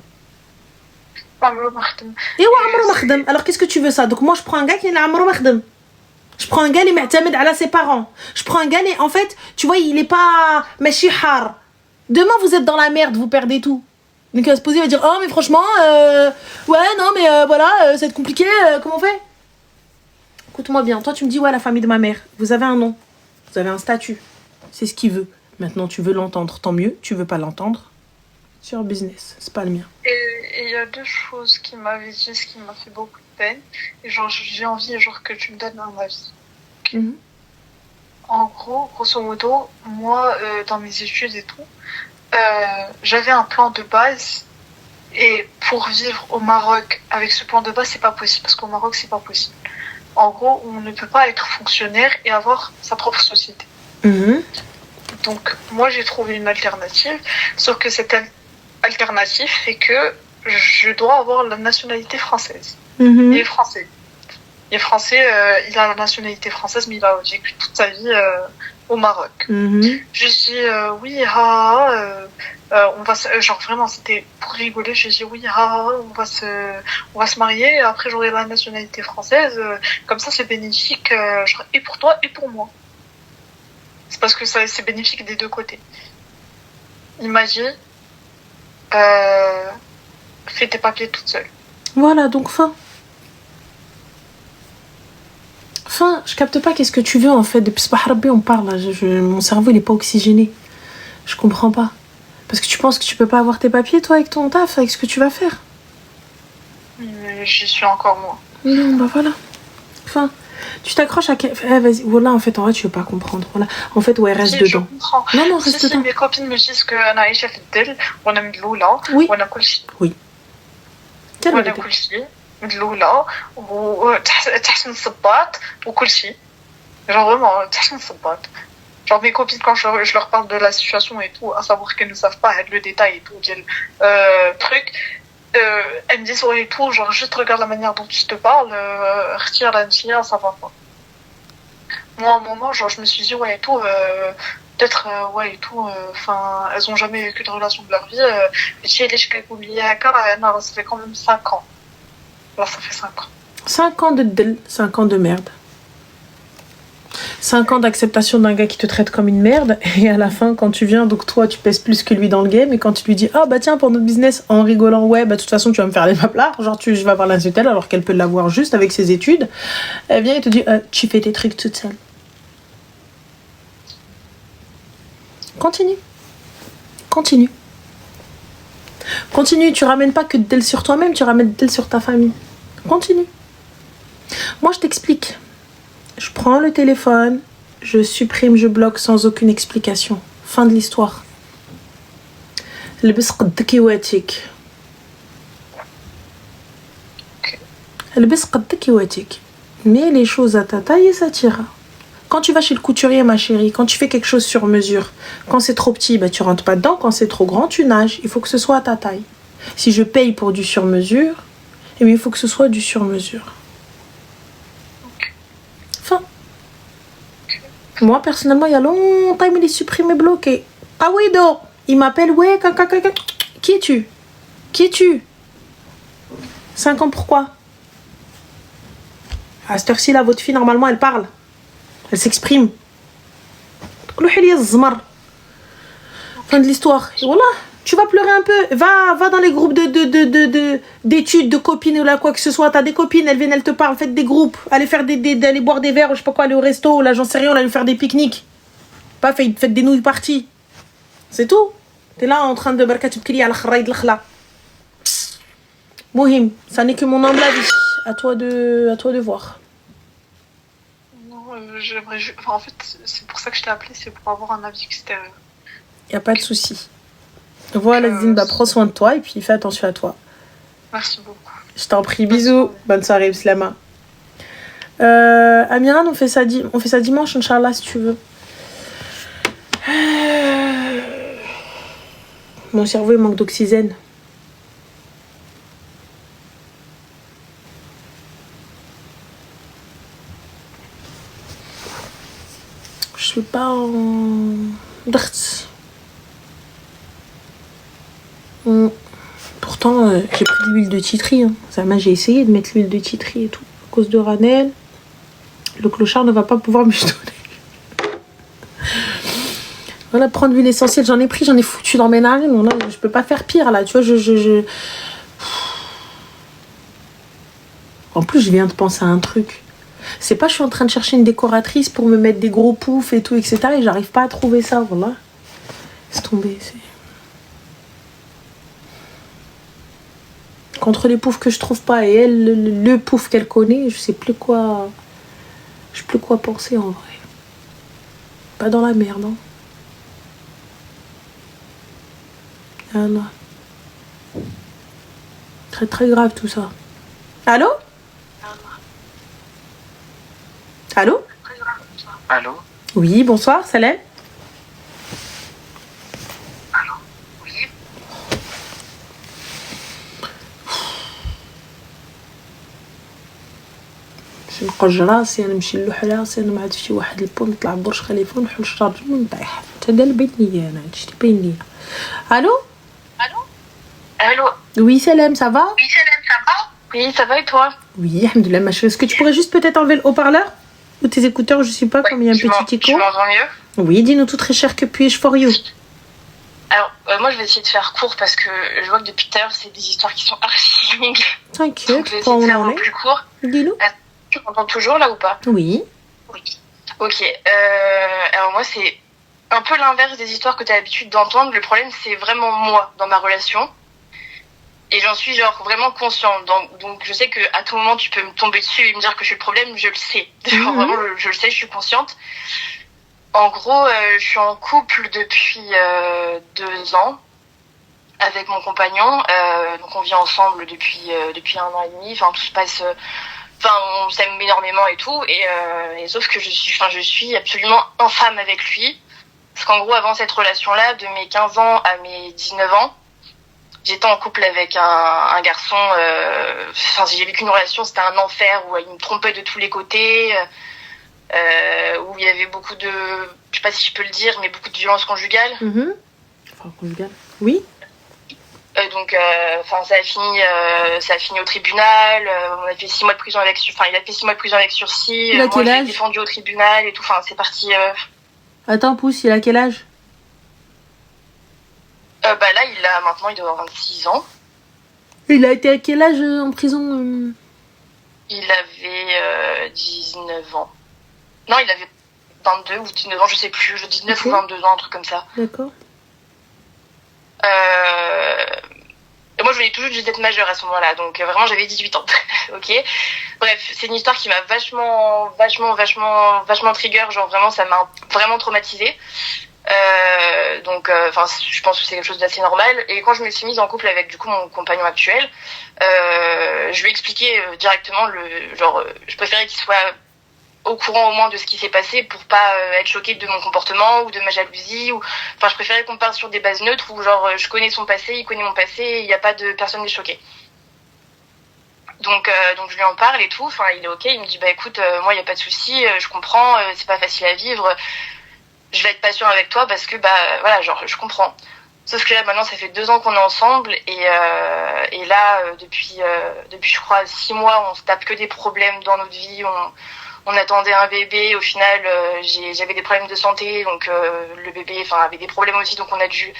Alors qu'est-ce que tu veux ça? Donc moi je prends un gars qui est عمره ما خدم. Je prends un gars qui معتمد على ses parents. Je prends un gars en fait, tu vois, il est pas ماشي حار. Demain vous êtes dans la merde, vous perdez tout. Donc il va se poser, il va dire oh mais franchement ouais non mais voilà, ça va être compliqué, comment on fait? Écoute-moi bien, toi tu me dis ouais la famille de ma mère, vous avez un nom, vous avez un statut. C'est ce qu'il veut. Maintenant tu veux l'entendre, tant mieux, tu veux pas l'entendre. C'est leur business, c'est pas le mien. Et il y a deux choses qui m'avaient dit, ce qui m'a fait beaucoup de peine. Et genre, j'ai envie genre, que tu me donnes un avis. Mm-hmm. En gros, grosso modo, moi, dans mes études et tout, j'avais un plan de base. Et pour vivre au Maroc avec ce plan de base, c'est pas possible. Parce qu'au Maroc, c'est pas possible. En gros, on ne peut pas être fonctionnaire et avoir sa propre société. Mm-hmm. Donc, moi, j'ai trouvé une alternative. Sauf que cette alternative fait que je dois avoir la nationalité française. Mm-hmm. Il est français. Il est français, il a la nationalité française, mais il a vécu toute sa vie au Maroc. Mm-hmm. Je dis oui, on va genre vraiment c'était pour rigoler. Je dis oui, on va se marier. Et après j'aurai la nationalité française. Comme ça c'est bénéfique genre, et pour toi et pour moi. C'est parce que ça c'est bénéfique des deux côtés. Il m'a dit fais tes papiers toute seule. Voilà, donc fin. Je capte pas qu'est-ce que tu veux en fait. Depuis ce Rabbi on parle, là. Mon cerveau il est pas oxygéné. Je comprends pas. Parce que tu penses que tu peux pas avoir tes papiers toi avec ton taf, avec ce que tu vas faire. J'y suis encore moi. Non, bah voilà. Tu t'accroches à vas-y, voilà en fait en vrai tu veux pas comprendre. Voilà. En fait ouais reste si, dedans. Je comprends. Non, reste dedans. Si mes copines me disent que انا عايشه في الدل وانا مدلوله وانا كل شيء. Oui. وانا كل شيء مدلوله وتحسن الصباط وكل شيء. Genre vraiment تحسن الصباط. Genre mes copines quand je leur parle de la situation et tout, à savoir qu'elles ne savent pas le détail et tout, truc, elles me disent ouais et tout, genre juste regarde la manière dont tu te parles, retire la tia, ça va pas. Moi à un moment genre je me suis dit ouais et tout, peut-être ouais et tout, enfin elles ont jamais vécu de relation de leur vie, ça fait quand même 5 ans. Là ça fait 5 ans. 5 ans de del, 5 ans de merde. 5 ans d'acceptation d'un gars qui te traite comme une merde, et à la fin, quand tu viens, donc toi, tu pèses plus que lui dans le game, et quand tu lui dis, ah bah tiens, pour notre business, en rigolant, ouais, bah de toute façon, tu vas me faire les paplats, genre je vais avoir l'insultelle, alors qu'elle peut l'avoir juste avec ses études, elle vient et te dit, tu fais tes trucs toute seule. Continue, tu ramènes pas que d'elle sur toi-même, tu ramènes d'elle sur ta famille. Continue. Moi, je t'explique. Je prends le téléphone, je supprime, je bloque sans aucune explication. Fin de l'histoire. البس قدك يواتيك. البس قدك يواتيك. Mets les choses à ta taille et ça t'ira. Quand tu vas chez le couturier, ma chérie, quand tu fais quelque chose sur mesure, quand c'est trop petit, bah tu rentres pas dedans. Quand c'est trop grand, tu nages. Il faut que ce soit à ta taille. Si je paye pour du sur mesure, eh bien, il faut que ce soit du sur mesure. Moi, personnellement, il y a longtemps, il me les supprimé, bloqué. Ah oui, donc, il m'appelle, ouais, qui es-tu 5 ans, pourquoi? À cette heure-ci, là, votre fille, normalement, elle parle. Elle s'exprime. Fin de l'histoire. Et voilà, tu vas pleurer un peu. Va dans les groupes d'études, de copines ou là, quoi que ce soit. T'as des copines, elles viennent, elles te parlent. Faites des groupes. Allez faire aller boire des verres, je sais pas quoi, aller au resto. Là, j'en sais rien, on allait faire des pique-niques. Pas faites des nouilles parties. C'est tout. T'es là en train de barkat à la khraïd l'khla. Mohim, ça n'est que mon humble avis. À toi de voir. Non, en fait, c'est pour ça que je t'ai appelé, c'est pour avoir un avis extérieur. Y a pas de souci. Voilà, Zinba, prends soin de toi et puis fais attention à toi. Merci beaucoup. Je t'en prie, bisous. Bonne soirée, Bislama. Amiran, on fait ça dimanche, Inch'Allah, si tu veux. Mon cerveau, il manque d'oxygène. Je suis pas en... Pourtant, j'ai pris de l'huile de titri. Hein. J'ai essayé de mettre l'huile de titri et tout. À cause de Ranel, le clochard ne va pas pouvoir me donner. Voilà, prendre l'huile essentielle, j'en ai pris, j'en ai foutu dans mes narines. Là, je peux pas faire pire, là. Tu vois, En plus, je viens de penser à un truc. C'est pas je suis en train de chercher une décoratrice pour me mettre des gros poufs et tout, etc. Et j'arrive pas à trouver ça, voilà. Laisse tomber, c'est... Contre les poufs que je trouve pas et elle, le pouf qu'elle connaît, je sais plus quoi penser en vrai. Pas dans la merde, hein. Ah non. Très très grave tout ça. Allô? Allô? Allô? Oui, bonsoir, Salem. Allô? Oui? نخرج راسي انا نمشي نلوح راسي انا ما عاد شي واحد البون نطلع برج خليفه ونحل الشارج ونطيح هذا اللي بين ليا انا هادشي اللي باين ليا. الو Allô? Oui, Salem, ça va? Oui, Célène, ça va? Oui, ça va et toi? Oui, alhamdoulilah, ma chérie. Est-ce que tu pourrais juste peut-être enlever le haut-parleur ou tes écouteurs, je sais pas, comme il y a un petit Tu écho. m'entends mieux? Oui, dis-nous tout très cher, que puis-je for you? Alors, moi, je vais essayer de faire court parce que je vois que depuis tout à l'heure, c'est des histoires qui sont archi longues. Donc, T'inquiète, je vais pas essayer de on faire en un est. plus court. Dis-nous. Tu m'entends toujours là ou pas? Oui. Oui. Ok. Alors, moi, c'est un peu l'inverse des histoires que tu as l'habitude d'entendre. Le problème, c'est vraiment moi dans ma relation. Et j'en suis genre vraiment consciente. Donc je sais qu'à tout moment, tu peux me tomber dessus et me dire que je suis le problème. Je le sais. Genre, vraiment, je le sais, je suis consciente. En gros, je suis en couple depuis 2 ans avec mon compagnon. Donc on vit ensemble depuis 1 an et demi. Enfin, tout se passe... on s'aime énormément et tout. Et sauf que je suis absolument infâme avec lui. Parce qu'en gros, avant cette relation-là, de mes 15 ans à mes 19 ans, j'étais en couple avec un garçon. Si j'ai vécu une relation, c'était un enfer où il me trompait de tous les côtés. Où il y avait beaucoup de, je sais pas si je peux le dire, mais beaucoup de violence conjugale. Enfin, conjugale. Oui. Donc, ça a fini au tribunal. On a fait 6 mois de prison avec, il a fait 6 mois de prison avec sursis. Il a moi, quel j'ai âge? défendu au tribunal et tout. Enfin, c'est parti. Attends, Pouce, il a quel âge? Là, il doit avoir 26 ans. Il a été à quel âge en prison? Il avait 19 ans. Non, il avait 22 ou 19 ans, je sais plus. 19 Ok. ou 22 ans, un truc comme ça. D'accord. Et moi, je venais tout juste d'être majeure à ce moment-là, donc vraiment, j'avais 18 ans. Ok. Bref, c'est une histoire qui m'a vachement trigger. Genre vraiment, ça m'a vraiment traumatisée. Je pense que c'est quelque chose d'assez normal. Et quand je me suis mise en couple avec du coup mon compagnon actuel, je lui ai expliqué directement je préférais qu'il soit au courant au moins de ce qui s'est passé pour pas être choqué de mon comportement ou de ma jalousie je préférais qu'on parte sur des bases neutres où je connais son passé, il connaît mon passé, et il n'y a pas de personne n'est choquée. Donc je lui en parle et tout, il est ok, il me dit écoute, moi il y a pas de souci, je comprends, c'est pas facile à vivre, je vais être patient avec toi parce que je comprends. Sauf que là maintenant ça fait 2 ans qu'on est ensemble et là depuis je crois 6 mois on se tape que des problèmes dans notre vie, on attendait un bébé, au final j'avais des problèmes de santé, donc le bébé avait des problèmes aussi, donc on a dû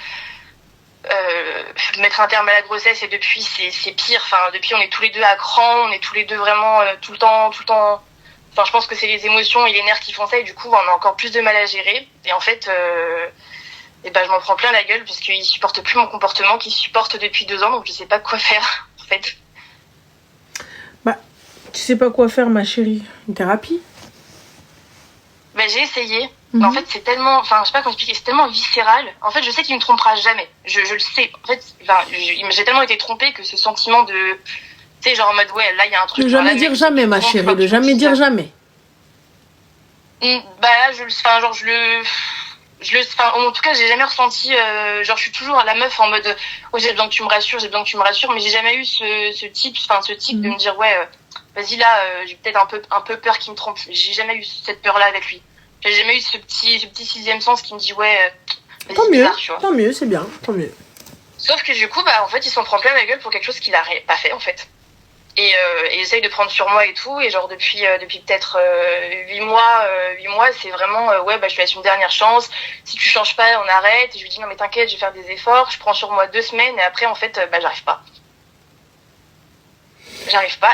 mettre un terme à la grossesse, et depuis c'est pire. Depuis on est tous les deux à cran, on est tous les deux vraiment tout le temps. Je pense que c'est les émotions et les nerfs qui font ça, et du coup on a encore plus de mal à gérer. Et en fait je m'en prends plein la gueule parce qu'il supporte plus mon comportement qu'il supporte depuis 2 ans, donc je sais pas quoi faire en fait. Tu sais pas quoi faire, ma chérie? Une thérapie? Ben, j'ai essayé. Mais en fait, c'est tellement, enfin, je sais pas comment expliquer, c'est tellement viscéral. En fait, je sais qu'il me trompera jamais. Je le sais. En fait, enfin, j'ai tellement été trompée que ce sentiment de, tu sais, genre en mode, ouais, là, il y a un truc. Ne jamais dire jamais, ma chérie. Ne jamais dire jamais. Bah là, enfin, genre, enfin, en tout cas, j'ai jamais ressenti, genre, je suis toujours à la meuf en mode, oh, j'ai besoin que tu me rassures, mais j'ai jamais eu ce type de me dire, ouais, vas-y, là, j'ai peut-être un peu peur qu'il me trompe. J'ai jamais eu cette peur-là avec lui. J'ai jamais eu ce petit sixième sens qui me dit, ouais, vas-y, Tant mieux, bizarre, tu vois. tant mieux, c'est bien, tant mieux. Sauf que du coup, bah, en fait, il s'en prend plein la gueule pour quelque chose qu'il a pas fait, en fait. Et il essaye de prendre sur moi et tout, et genre depuis peut-être 8 mois, c'est vraiment ouais, bah je te laisse une dernière chance, si tu changes pas on arrête. Et je lui dis non mais t'inquiète, je vais faire des efforts, je prends sur moi 2 semaines, et après en fait bah j'arrive pas,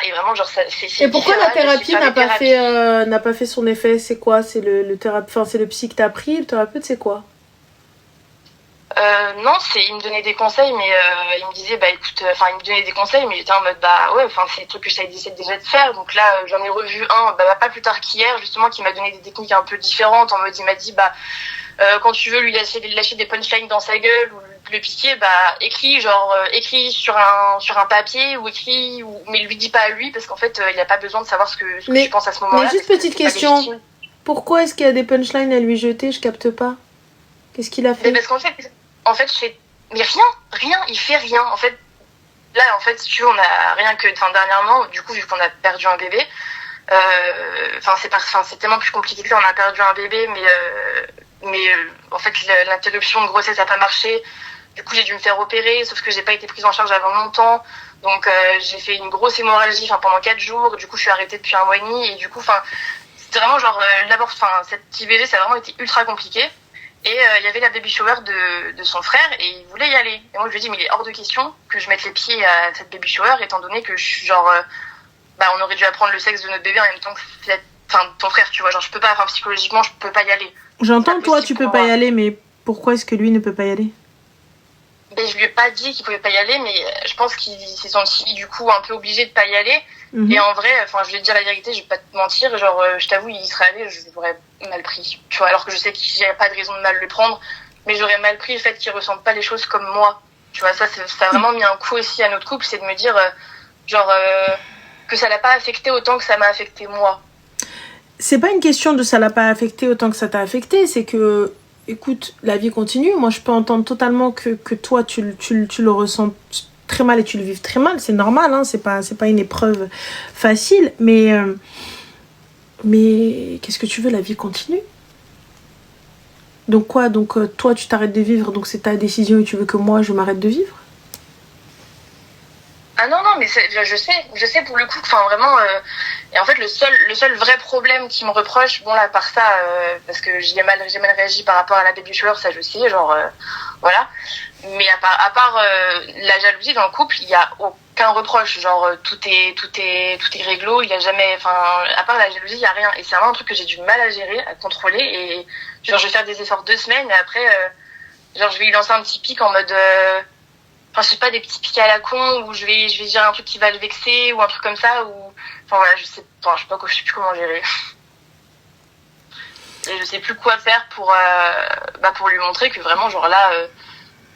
et vraiment genre ça c'est Et pourquoi la viscéral, thérapie j'ai fait n'a pas fait son effet? C'est quoi? C'est le thérapeute, enfin c'est le psy que t'as pris, le thérapeute c'est quoi? non, il me donnait des conseils, mais il me disait, bah écoute, enfin il me donnait des conseils, mais j'étais en mode, bah ouais, enfin c'est des trucs que j'essayais déjà de faire, donc là j'en ai revu un, bah pas plus tard qu'hier, justement, qui m'a donné des techniques un peu différentes, en mode, il m'a dit, bah quand tu veux lui lâcher des punchlines dans sa gueule, ou le piquer, bah écris sur un papier, mais lui dis pas à lui, parce qu'en fait il a pas besoin de savoir ce que je pense à ce moment-là. Mais juste petite question, pourquoi est-ce qu'il y a des punchlines à lui jeter? Je capte pas. Qu'est-ce qu'il a fait? Mais parce qu'en fait, mais rien, il fait rien. En fait, là, si tu veux, on a rien que, enfin, dernièrement, du coup, vu qu'on a perdu un bébé, c'est tellement plus compliqué que ça. On a perdu un bébé, mais en fait, l'interruption de grossesse n'a pas marché. Du coup, j'ai dû me faire opérer, sauf que j'ai pas été prise en charge avant longtemps. Donc, j'ai fait une grosse hémorragie, pendant 4 jours. Du coup, je suis arrêtée depuis 1 mois et demi. Et du coup, c'était vraiment genre, cette IVG, ça a vraiment été ultra compliqué. Et il y avait la baby shower de son frère et il voulait y aller. Et moi je lui ai dit mais il est hors de question que je mette les pieds à cette baby shower étant donné que je suis genre on aurait dû apprendre le sexe de notre bébé en même temps que ton frère, tu vois, genre je peux pas, psychologiquement je peux pas y aller. J'entends toi tu peux pas y aller, mais pourquoi est-ce que lui ne peut pas y aller? Ben, je lui ai pas dit qu'il pouvait pas y aller, mais je pense qu'il s'est senti du coup un peu obligé de pas y aller. Et en vrai, je vais te dire la vérité, je vais pas te mentir, genre je t'avoue, il serait allé, je l'aurais mal pris, tu vois, alors que je sais qu'il n'y a pas de raison de mal le prendre, mais j'aurais mal pris le fait qu'il ressente pas les choses comme moi, tu vois. Ça a vraiment mis un coup aussi à notre couple, c'est de me dire que ça l'a pas affecté autant que ça m'a affecté moi. C'est pas une question de ça l'a pas affecté autant que ça t'a affecté, c'est que écoute, la vie continue. Moi je peux entendre totalement que toi tu le ressens très mal et tu le vives très mal, c'est normal, hein, c'est pas une épreuve facile, mais qu'est-ce que tu veux, la vie continue. Donc quoi, toi tu t'arrêtes de vivre, donc c'est ta décision et tu veux que moi je m'arrête de vivre? Ah non, mais je sais pour le coup, vraiment, et en fait le seul vrai problème qui me reproche, bon là, par ça, parce que j'ai mal réagi par rapport à la baby shower, ça je sais, genre, voilà, mais à part la jalousie dans le couple, il y a aucun reproche, genre, tout est réglo, il y a jamais, à part la jalousie, il y a rien, et c'est vraiment un truc que j'ai du mal à gérer, à contrôler, et genre je vais faire des efforts 2 semaines, et après, genre je vais lui lancer un petit pic en mode... je sais pas, des petits pics à la con, où je vais dire un truc qui va le vexer, ou un truc comme ça, ou... voilà, je sais plus comment gérer. Et je sais plus quoi faire pour lui montrer que vraiment, genre là...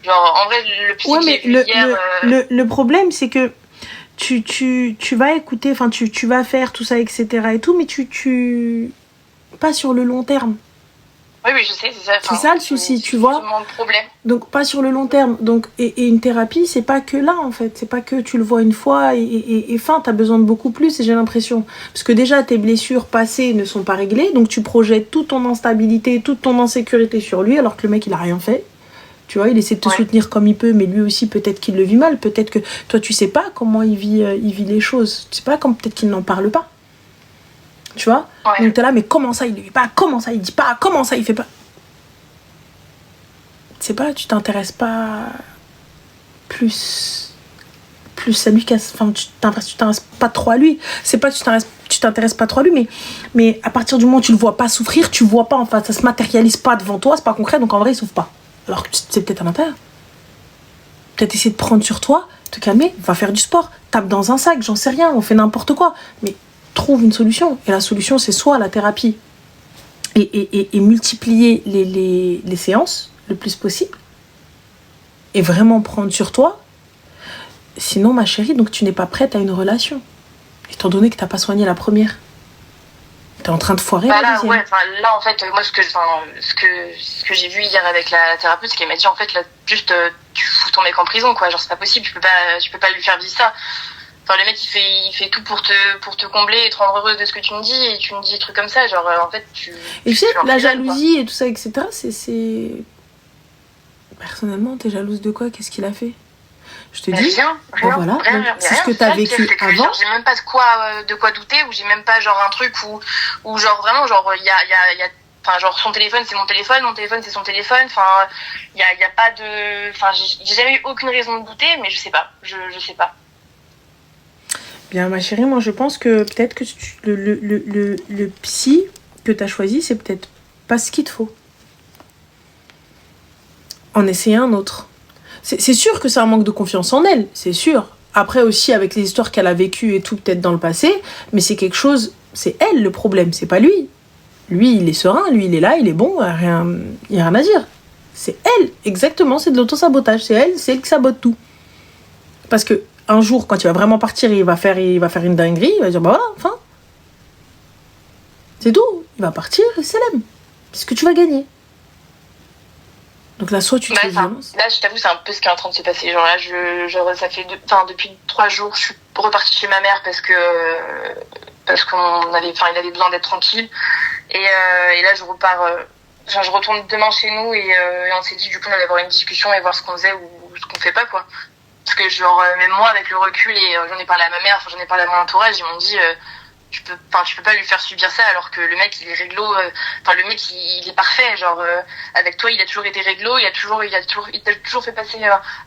en vrai, le psy que j'ai vu hier... Le problème, c'est que tu vas écouter, tu vas faire tout ça, etc. et tout, mais pas sur le long terme. Oui, je sais, c'est ça. C'est ça le souci, tu vois. C'est mon problème. Donc, pas sur le long terme. Donc, et une thérapie, c'est pas que là, en fait. C'est pas que tu le vois une fois et fin. T'as besoin de beaucoup plus, j'ai l'impression. Parce que déjà, tes blessures passées ne sont pas réglées. Donc, tu projettes toute ton instabilité, toute ton insécurité sur lui, alors que le mec, il a rien fait. Tu vois, il essaie de te soutenir comme il peut, mais lui aussi, peut-être qu'il le vit mal. Peut-être que toi, tu sais pas comment il vit les choses. Tu sais pas, peut-être qu'il n'en parle pas. Tu vois, donc t'es là, mais comment ça il ne vit pas, comment ça il dit pas, comment ça il fait pas. C'est pas, tu t'intéresses pas plus à lui tu t'intéresses pas trop à lui. C'est pas que tu t'intéresses pas trop à lui, mais à partir du moment où tu le vois pas souffrir, tu vois pas, ça se matérialise pas devant toi, c'est pas concret, donc en vrai il souffre pas. Alors que c'est peut-être à l'intérieur. Peut-être essayer de prendre sur toi, te calmer, va faire du sport, tape dans un sac, j'en sais rien, on fait n'importe quoi, mais trouves une solution. Et la solution, c'est soit la thérapie et multiplier les séances le plus possible et vraiment prendre sur toi. Sinon, ma chérie, donc tu n'es pas prête à une relation. Étant donné que tu n'as pas soigné la première. Tu es en train de foirer la Là, deuxième. ouais, là, en fait, moi, ce que j'ai vu hier avec la thérapeute, c'est qu'elle m'a dit, en fait, là, juste, tu fous ton mec en prison, quoi. Genre, c'est pas possible, tu peux pas lui faire vivre ça. Enfin, le mec, il fait tout pour te combler et te rendre heureuse de ce que tu me dis, et tu me dis des trucs comme ça, genre, en fait, Et tu sais, es en la prison, jalousie et tout ça, etc., c'est... Personnellement, t'es jalouse de quoi? Qu'est-ce qu'il a fait? Je te quoi. dis, Rien, bon, voilà, donc, c'est ce que t'as vécu c'est que, avant. genre, j'ai même pas de quoi douter, ou j'ai même pas, genre, un truc où genre, vraiment, genre, il y a enfin, genre, son téléphone, c'est mon téléphone c'est son téléphone, enfin, il y a pas de, enfin, j'ai jamais eu aucune raison de douter, mais je sais pas, je sais pas. Bien, ma chérie, moi, je pense que peut-être que le psy que t'as choisi, c'est peut-être pas ce qu'il te faut. En essayer un autre. C'est sûr que c'est un manque de confiance en elle, c'est sûr. Après aussi, avec les histoires qu'elle a vécues et tout, peut-être dans le passé, mais c'est quelque chose... C'est elle, le problème, c'est pas lui. Lui, il est serein, lui, il est là, il est bon, il n'y a rien à dire. C'est elle, exactement, c'est de l'autosabotage. C'est elle qui sabote tout. Parce que un jour, quand il va vraiment partir, il va faire une dinguerie, il va dire, bah voilà, enfin. C'est tout. Il va partir et c'est l'aime. Qu'est-ce que tu vas gagner? Donc là, soit tu te fais violence. Là, je t'avoue, c'est un peu ce qui est en train de se passer. Genre là, ça fait depuis 3 jours, je suis repartie chez ma mère parce qu'on avait, il avait besoin d'être tranquille. Et là, je repars, je retourne demain chez nous et on s'est dit, du coup, on allait avoir une discussion et voir ce qu'on faisait ou ce qu'on fait pas, quoi. Parce que genre, même moi, avec le recul et j'en ai parlé à ma mère, j'en ai parlé à mon entourage, ils m'ont dit, tu peux pas lui faire subir ça alors que le mec il est réglo, le mec il est parfait, genre avec toi il a toujours été réglo, il t'a toujours fait passer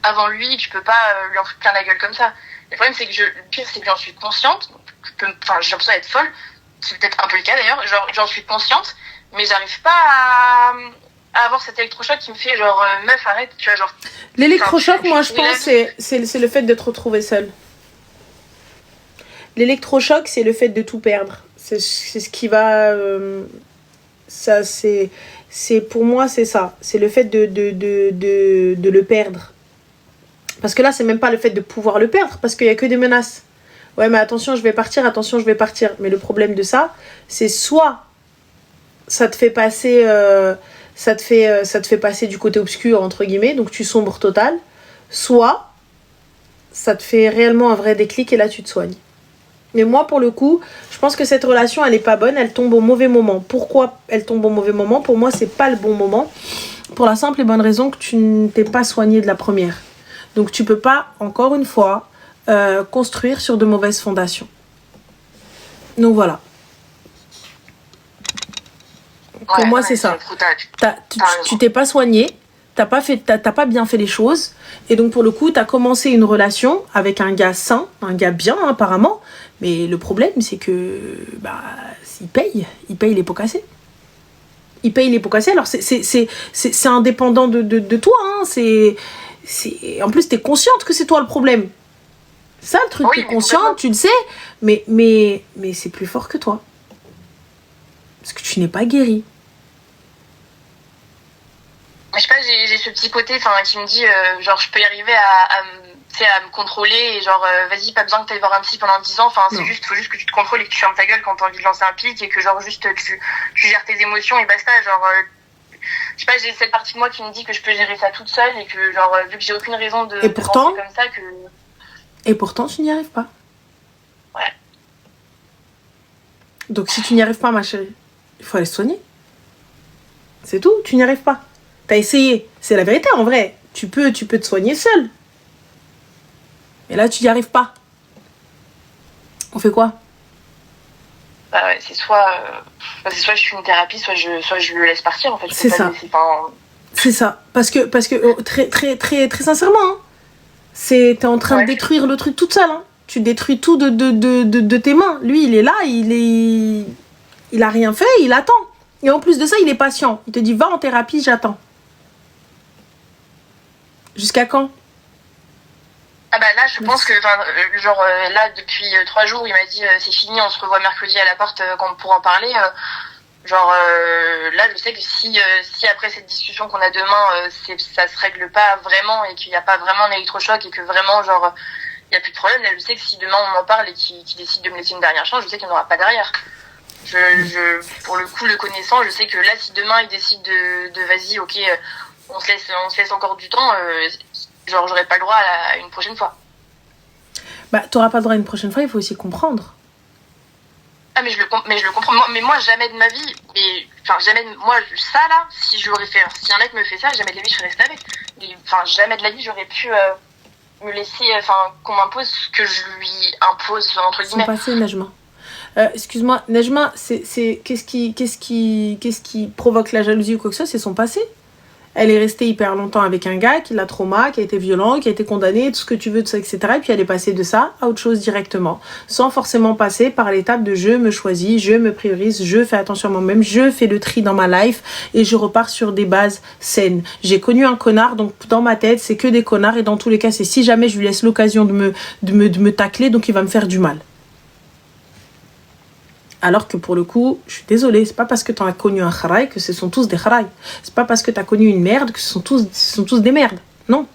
avant lui, tu peux pas lui en foutre plein la gueule comme ça. Le problème c'est que le pire c'est que j'en suis consciente, j'ai l'impression d'être folle, c'est peut-être un peu le cas d'ailleurs, genre j'en suis consciente, mais j'arrive pas à avoir cet électrochoc qui me fait genre meuf arrête, tu vois, genre. L'électrochoc, moi je pense c'est le fait de te retrouver seule. L'électrochoc, c'est le fait de tout perdre. C'est ce qui va... ça, pour moi, c'est ça. C'est le fait de le perdre. Parce que là, c'est même pas le fait de pouvoir le perdre, parce qu'il y a que des menaces. Ouais, mais attention, je vais partir, attention, je vais partir. Mais le problème de ça, c'est soit ça te fait passer... ça te fait passer du côté obscur, entre guillemets, donc tu sombres total. Soit ça te fait réellement un vrai déclic et là, tu te soignes. Mais moi, pour le coup, je pense que cette relation, elle est pas bonne, elle tombe au mauvais moment. Pourquoi elle tombe au mauvais moment? Pour moi, c'est pas le bon moment. Pour la simple et bonne raison que tu ne t'es pas soigné de la première. Donc, tu peux pas, encore une fois, construire sur de mauvaises fondations. Donc, voilà. Pour moi, c'est ça. Tu t'es pas soigné. T'as pas bien fait les choses. Et donc, pour le coup, t'as commencé une relation avec un gars sain, un gars bien, hein, apparemment. Mais le problème, c'est que, il paye les pots cassés. Il paye les pots cassés. Alors, c'est indépendant de toi, hein. En plus, t'es consciente que c'est toi le problème. C'est ça, le truc. Oui, t'es consciente, tu le sais. Mais c'est plus fort que toi. Parce que tu n'es pas guéri. Je sais pas, j'ai ce petit côté qui me dit genre je peux y arriver à me contrôler et genre vas-y, pas besoin que t'ailles voir un psy pendant 10 ans, faut juste que tu te contrôles et que tu fermes ta gueule quand t'as envie de lancer un pic et que genre juste tu gères tes émotions et basta, genre je sais pas, j'ai cette partie de moi qui me dit que je peux gérer ça toute seule et que genre vu que j'ai aucune raison de penser comme ça que... Et pourtant tu n'y arrives pas. Ouais. Donc si tu n'y arrives pas, ma chérie, il faut aller se soigner. C'est tout, tu n'y arrives pas. T'as essayé, c'est la vérité en vrai. Tu peux te soigner seul. Mais là, tu n'y arrives pas. On fait quoi? Bah ouais, c'est soit je fais une thérapie, soit je le laisse partir en fait. C'est ça. C'est ça. Parce que très, très, très, très sincèrement, hein, t'es en train de détruire le truc toute seule. Hein. Tu détruis tout de tes mains. Lui, il est là, il a rien fait, il attend. Et en plus de ça, il est patient. Il te dit, va en thérapie, j'attends. Jusqu'à quand? Ah bah là, je pense que, là, depuis 3 jours, il m'a dit c'est fini, on se revoit mercredi à l'appart quand on pourra en parler. Là, je sais que si après cette discussion qu'on a demain, ça se règle pas vraiment et qu'il n'y a pas vraiment un électrochoc et que vraiment, il y a plus de problème, là, je sais que si demain on m'en parle et qu'il décide de me laisser une dernière chance, je sais qu'il n'y en aura pas derrière. Pour le coup, le connaissant, je sais que là, si demain il décide de vas-y, ok, on se laisse encore du temps, j'aurai pas le droit à une prochaine fois. Bah, t'auras pas le droit à une prochaine fois, il faut aussi comprendre. Ah, mais je le comprends. Mais moi, jamais de ma vie, ça là, si un mec me fait ça, jamais de la vie, je serais restée avec. Jamais de la vie, j'aurais pu me laisser, qu'on m'impose ce que je lui impose, entre guillemets. Son passé, Najma. Excuse-moi, Najma, qu'est-ce qui provoque la jalousie ou quoi que ce soit, c'est son passé. Elle est restée hyper longtemps avec un gars qui l'a trauma, qui a été violent, qui a été condamné, tout ce que tu veux, tout ça, etc. Et puis elle est passée de ça à autre chose directement, sans forcément passer par l'étape de je me choisis, je me priorise, je fais attention à moi-même, je fais le tri dans ma life et je repars sur des bases saines. J'ai connu un connard, donc dans ma tête, c'est que des connards et dans tous les cas, c'est si jamais je lui laisse l'occasion de me tacler, donc il va me faire du mal. Alors que pour le coup, je suis désolée, c'est pas parce que t'en as connu un kharaï que ce sont tous des kharaïs. C'est pas parce que t'as connu une merde que ce sont tous des merdes. Non.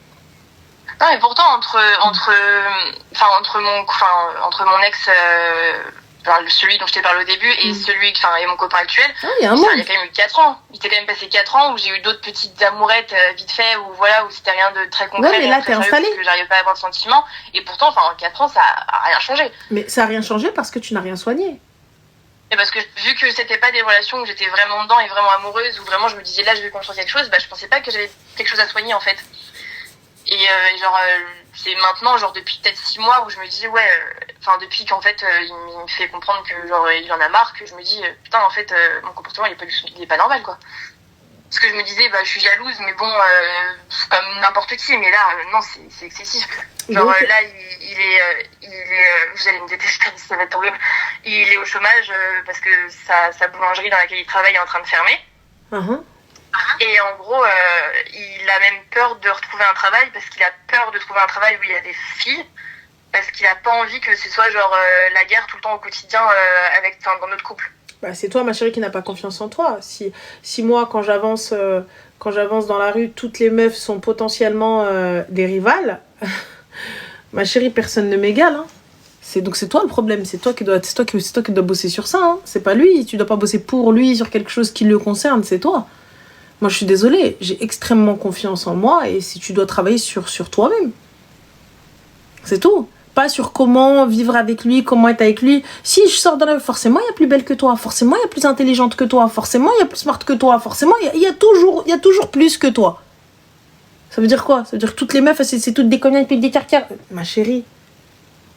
Non, mais pourtant, entre mon ex, celui dont je t'ai parlé au début, et et mon copain actuel, il y a un il y a quand même eu 4 ans. Il s'est quand même passé 4 ans où j'ai eu d'autres petites amourettes vite fait, où c'était rien de très concret. Ouais, mais là, t'es installée. Parce que j'arrivais pas à avoir de sentiments. Et pourtant, en 4 ans, ça a rien changé. Mais ça a rien changé parce que tu n'as rien soigné. Et parce que vu que c'était pas des relations où j'étais vraiment dedans et vraiment amoureuse, où vraiment je me disais là je vais construire quelque chose, je pensais pas que j'avais quelque chose à soigner en fait. Et c'est maintenant depuis peut-être 6 mois où je me dis depuis qu'en fait il me fait comprendre que il en a marre, que je me dis putain en fait mon comportement il est pas normal quoi. Parce que je me disais je suis jalouse mais bon comme n'importe qui, mais là non c'est excessif. Là il est vous allez me détester, ça va être horrible. Il est au chômage parce que sa boulangerie dans laquelle il travaille est en train de fermer. Uh-huh. Et en gros, il a même peur de retrouver un travail parce qu'il a peur de trouver un travail où il y a des filles, parce qu'il a pas envie que ce soit la guerre tout le temps au quotidien dans notre couple. C'est toi, ma chérie, qui n'a pas confiance en toi. Si moi, quand j'avance dans la rue, toutes les meufs sont potentiellement des rivales, ma chérie, personne ne m'égale. Hein. Donc c'est toi le problème, c'est toi qui dois bosser sur ça. Hein. C'est pas lui, tu dois pas bosser pour lui sur quelque chose qui le concerne, c'est toi. Moi, je suis désolée, j'ai extrêmement confiance en moi et si tu dois travailler sur toi-même. C'est tout. Pas sur comment vivre avec lui, comment être avec lui. Si je sors dans la rue, forcément, il y a plus belle que toi. Forcément, il y a plus intelligente que toi. Forcément, il y a plus smart que toi. Forcément, il y a toujours plus que toi. Ça veut dire quoi? Ça veut dire que toutes les meufs, c'est toutes des cognacs et des carcars. Ma chérie,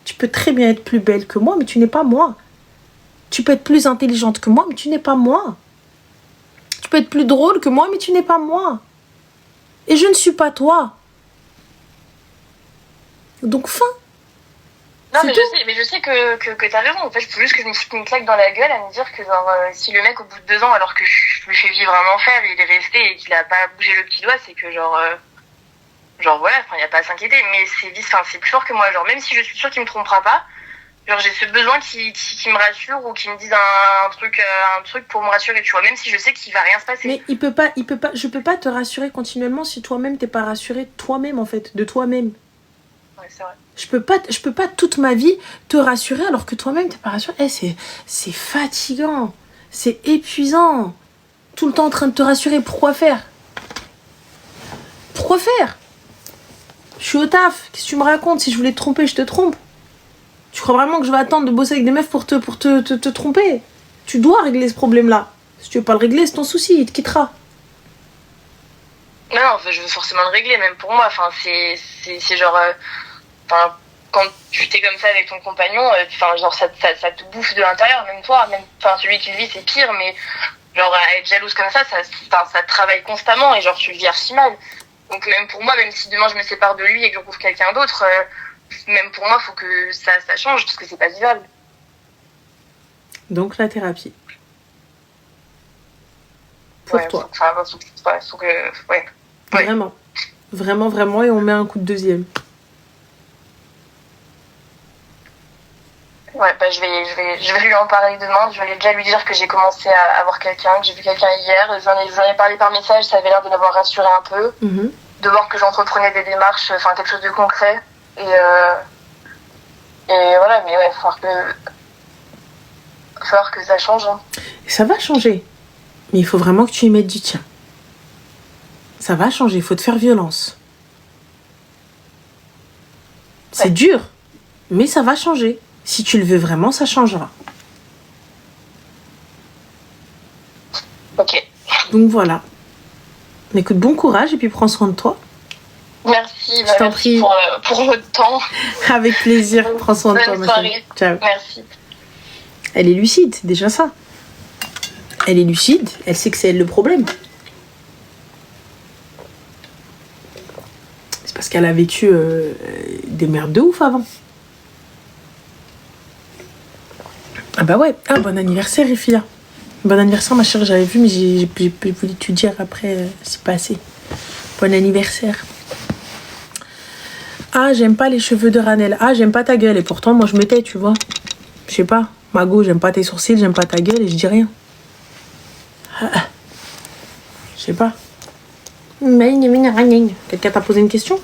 tu peux très bien être plus belle que moi, mais tu n'es pas moi. Tu peux être plus intelligente que moi, mais tu n'es pas moi. Tu peux être plus drôle que moi, mais tu n'es pas moi. Et je ne suis pas toi. Donc, fin. Non, mais je sais que t'as raison. En fait, il faut juste que je me foute une claque dans la gueule à me dire que si le mec, au bout de 2 ans, alors que je lui fais vivre un enfer, il est resté et qu'il a pas bougé le petit doigt, c'est que voilà, il n'y a pas à s'inquiéter. Mais c'est plus fort que moi. Même si je suis sûre qu'il me trompera pas, j'ai ce besoin qui me rassure ou qui me dise un truc pour me rassurer, tu vois, même si je sais qu'il va rien se passer. Mais je peux pas te rassurer continuellement si toi-même t'es pas rassuré toi-même, en fait, de toi-même. Ouais, c'est vrai. Je peux pas toute ma vie te rassurer alors que toi-même t'es pas rassuré. C'est fatigant, c'est épuisant. Tout le temps en train de te rassurer, pourquoi faire? Je suis au taf, qu'est-ce que tu me racontes? Si je voulais te tromper, je te trompe. Tu crois vraiment que je vais attendre de bosser avec des meufs pour te tromper? Tu dois régler ce problème-là. Si tu veux pas le régler, c'est ton souci, il te quittera. Non, je veux forcément le régler, même pour moi. Quand tu t'es comme ça avec ton compagnon, ça te bouffe de l'intérieur, même toi. Celui qui le vit, c'est pire, mais être jalouse comme ça te travaille constamment et tu le vis archi mal. Donc même pour moi, même si demain je me sépare de lui et que je retrouve quelqu'un d'autre, même pour moi, il faut que ça change parce que c'est pas vivable. Donc la thérapie. Pour toi. Faut que... Ouais. Vraiment. Vraiment, vraiment, et on met un coup de deuxième. Ouais, bah je vais lui en parler demain. Je vais déjà lui dire que j'ai commencé à avoir quelqu'un, que j'ai vu quelqu'un hier. J'en ai parlé par message, ça avait l'air de l'avoir rassuré un peu. De voir que j'entreprenais des démarches, enfin quelque chose de concret. Et voilà, mais ouais, il va falloir que ça change. Hein. Ça va changer. Mais il faut vraiment que tu y mettes du tien. Ça va changer, il faut te faire violence. C'est dur, mais ça va changer. Si tu le veux vraiment, ça changera. Ok. Donc voilà. Mais écoute, bon courage et puis prends soin de toi. Merci, Je t'en prie. pour votre temps. Avec plaisir, prends soin de toi. Bonne soirée. Ciao. Merci. Elle est lucide, c'est déjà ça. Elle est lucide, elle sait que c'est elle le problème. C'est parce qu'elle a vécu des merdes de ouf avant. Ah bah ouais, ah bon anniversaire Efia. Bon anniversaire ma chérie, j'avais vu mais j'ai voulu te dire après, c'est pas assez. Bon anniversaire. Ah j'aime pas les cheveux de Ranel. Ah j'aime pas ta gueule et pourtant moi je me tais tu vois. Je sais pas, Mago j'aime pas tes sourcils, j'aime pas ta gueule et je dis rien. Je sais pas. Quelqu'un t'a posé une question?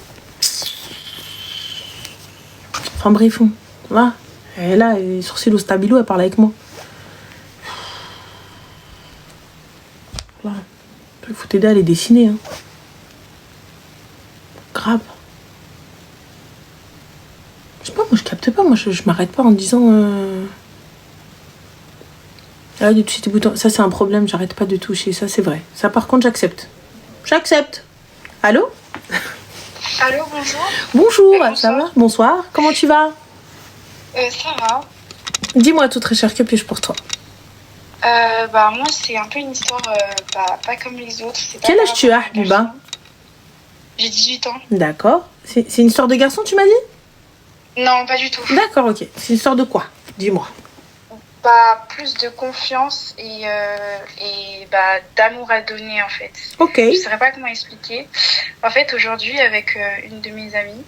Enfin bref, là. Et là, les sourcils au stabilo, elle parle avec moi. Là. Il faut t'aider à les dessiner. Hein. Grave. Je sais pas, moi je capte pas. Moi je m'arrête pas en disant. Ah, du toucher tes boutons. Ça c'est un problème, j'arrête pas de toucher. Ça c'est vrai. Ça par contre, j'accepte. J'accepte. Allô? Allô, bonjour. Bonjour, ça va? Bonsoir. Comment tu vas? Ça va. Dis-moi tout très cher, que puis-je pour toi? Bah moi c'est un peu une histoire pas comme les autres. Quel âge tu as, Biba? J'ai 18 ans. D'accord. C'est une histoire de garçon, tu m'as dit? Non, pas du tout. D'accord, ok. C'est une histoire de quoi? Dis-moi. Bah plus de confiance et bah d'amour à donner en fait. Ok. Je saurais pas comment expliquer. En fait aujourd'hui avec une de mes amies,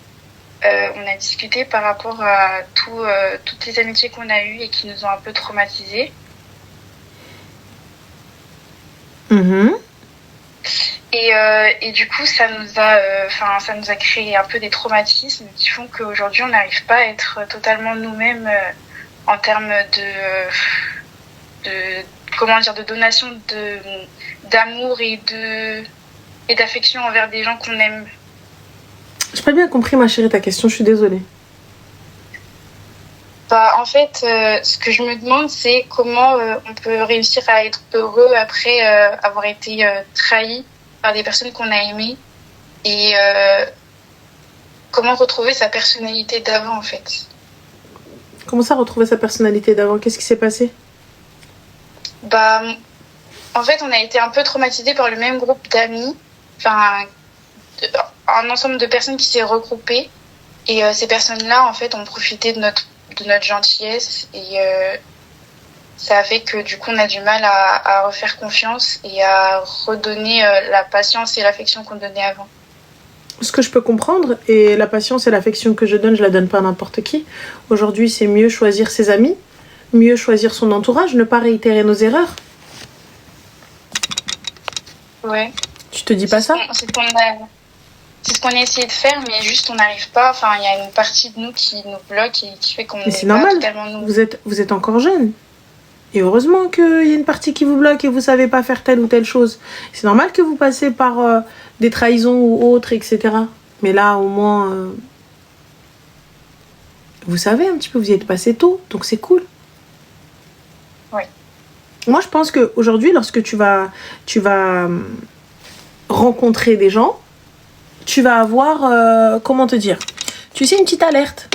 on a discuté par rapport à toutes les amitiés qu'on a eues et qui nous ont un peu traumatisés. Et du coup, ça nous a créé un peu des traumatismes qui font qu'aujourd'hui, on n'arrive pas à être totalement nous-mêmes en termes de donation d'amour et d'affection envers des gens qu'on aime. J'ai pas bien compris, ma chérie, ta question, je suis désolée. Bah, en fait, ce que je me demande, c'est comment on peut réussir à être heureux après avoir été trahi par des personnes qu'on a aimées et comment retrouver sa personnalité d'avant, en fait. Comment ça, retrouver sa personnalité d'avant? Qu'est-ce qui s'est passé? Bah, en fait, on a été un peu traumatisés par le même groupe d'amis, enfin, un ensemble de personnes qui s'est regroupé et ces personnes-là, en fait, ont profité de notre gentillesse et ça a fait que du coup on a du mal à refaire confiance et à redonner la patience et l'affection qu'on donnait avant. Ce que je peux comprendre, et la patience et l'affection que je la donne pas à n'importe qui. Aujourd'hui, c'est mieux choisir ses amis, mieux choisir son entourage, ne pas réitérer nos erreurs. Ouais. Tu te dis pas ça? C'est ce qu'on a essayé de faire, mais juste on n'arrive pas. Enfin, il y a une partie de nous qui nous bloque et qui fait qu'on n'est pas totalement nous. Vous êtes encore jeune. Et heureusement qu'il y a une partie qui vous bloque et vous savez pas faire telle ou telle chose. C'est normal que vous passez par des trahisons ou autres, etc. Mais là, au moins, vous savez un petit peu, vous y êtes passé tôt, donc c'est cool. Oui. Moi, je pense qu'aujourd'hui, lorsque tu vas rencontrer des gens, tu vas avoir, comment te dire, tu sais, une petite alerte.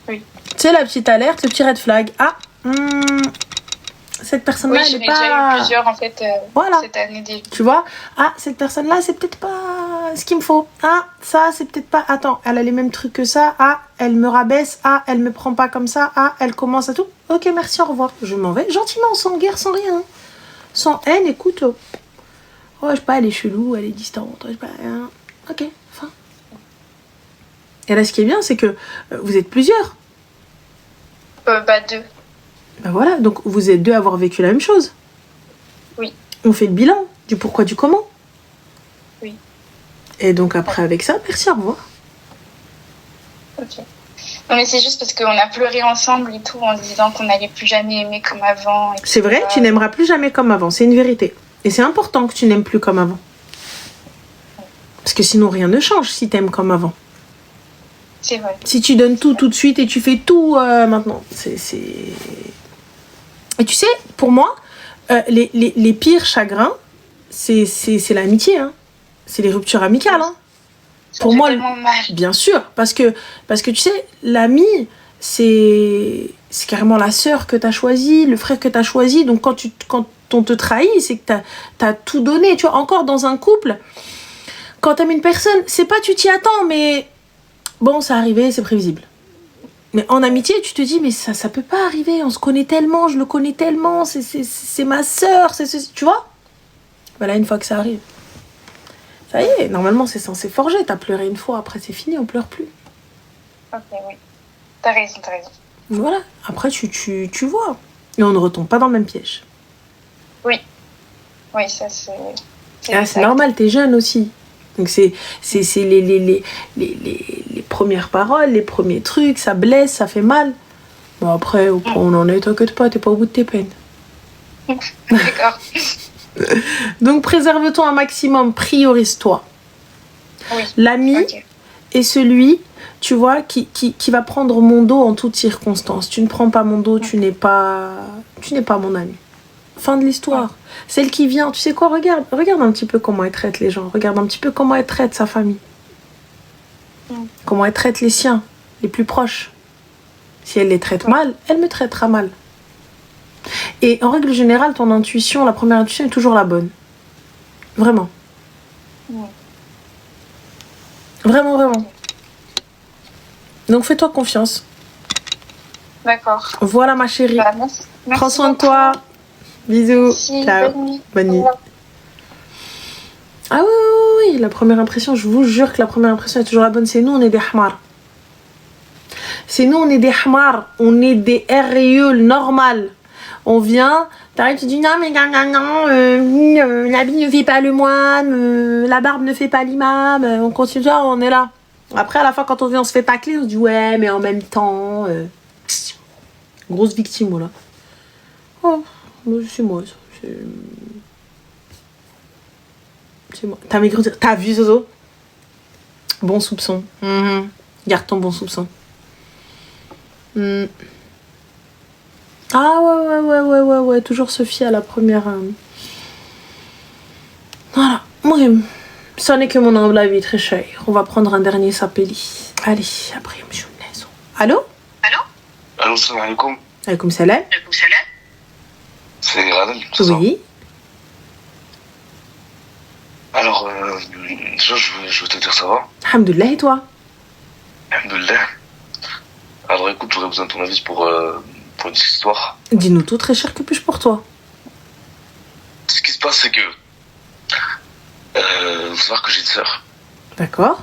Oui. Tu sais, la petite alerte, le petit red flag. Ah, cette personne-là, elle est pas... Oui, j'en ai déjà eu plusieurs, en fait, voilà. cette année. Tu vois, ah, cette personne-là, c'est peut-être pas ce qu'il me faut. Ah, ça, c'est peut-être pas... Attends, elle a les mêmes trucs que ça. Ah, elle me rabaisse. Ah, elle me prend pas comme ça. Ah, elle commence à tout. Ok, merci, au revoir. Je m'en vais gentiment, sans guerre, sans rien. Sans haine, écoute. Oh, je sais pas, elle est chelou, elle est distante. Je sais pas... Ok, fin. Et là, ce qui est bien, c'est que vous êtes plusieurs. 2. Ben voilà, donc vous êtes deux à avoir vécu la même chose. Oui. On fait le bilan du pourquoi, du comment. Oui. Et donc après, avec ça, merci, au revoir. Ok. Non, mais c'est juste parce qu'on a pleuré ensemble et tout en disant qu'on n'allait plus jamais aimer comme avant. C'est vrai, tu n'aimeras plus jamais comme avant, c'est une vérité. Et c'est important que tu n'aimes plus comme avant. Parce que sinon, rien ne change si tu aimes comme avant. C'est vrai. Si tu donnes tout de suite et tu fais tout maintenant, c'est... Et tu sais, pour moi, les pires chagrins, c'est l'amitié. Hein. C'est les ruptures amicales. Hein. Ça Pour fait moi, tellement mal. bien sûr. Parce que tu sais, l'ami, c'est carrément la sœur que tu as choisie, le frère que tu as choisi. Donc quand on te trahit, c'est que tu as tout donné. Tu vois, encore dans un couple, quand tu aimes une personne, c'est pas tu t'y attends, mais bon, ça arrivé, c'est prévisible. Mais en amitié, tu te dis, mais ça peut pas arriver, on se connaît tellement, je le connais tellement, c'est ma sœur, tu vois. Voilà, une fois que ça arrive. Ça y est, normalement, c'est censé forger. T'as pleuré une fois, après c'est fini, on pleure plus. Ok, oui. T'as raison. Voilà, après tu vois. Et on ne retombe pas dans le même piège. Oui, ça c'est... C'est normal, t'es jeune aussi. Donc c'est les premières paroles, les premiers trucs, ça blesse, ça fait mal. Bon après, au point où on en est, t'inquiète pas, t'es pas au bout de tes peines. D'accord. Donc préserve-toi un maximum, priorise-toi. Oui. L'ami Ok. est celui, tu vois, qui va prendre mon dos en toutes circonstances. Tu ne prends pas mon dos, tu n'es pas mon ami. Fin de l'histoire. Ouais. Celle qui vient, tu sais quoi, regarde un petit peu comment elle traite les gens. Regarde un petit peu comment elle traite sa famille. Comment elle traite les siens, les plus proches. Si elle les traite mal, elle me traitera mal. Et en règle générale, ton intuition, la première intuition est toujours la bonne. Vraiment. Vraiment. Donc fais-toi confiance. D'accord. Voilà ma chérie. Bah, merci. Prends soin de toi. Bisous. Merci. Ciao. Bonne nuit. Bonne nuit. Ah oui, la première impression, je vous jure que la première impression est toujours la bonne. C'est nous, on est des hamars. C'est nous, on est des hamars. On est des RIE normal. On vient, t'arrives, tu dis non, mais non, l'habit ne fait pas le moine, la barbe ne fait pas l'imam. On continue, on est là. Après, à la fin, quand on vient, on se fait tacler, on se dit ouais, mais en même temps. Grosse victime, voilà. Oh, c'est moi, ça. C'est moi. T'as vu, Zozo? Bon soupçon. Garde ton bon soupçon. Ah ouais. Toujours se fier à la première. Voilà. Moi, ça n'est que mon humble avis, très cher. On va prendre un dernier sapéli. Allez, après, monsieur Nezo. Allô? Allô, salam alaikum. Alaikum salam. C'est Radal, c'est ça? Oui. Alors, déjà, je veux te dire ça va. Alhamdoulilah, et toi? Alhamdoulilah. Alors, écoute, j'aurais besoin de ton avis pour une histoire. Dis-nous tout, très cher, que puis-je pour toi? Ce qui se passe, c'est que... faut savoir que j'ai une sœur. D'accord.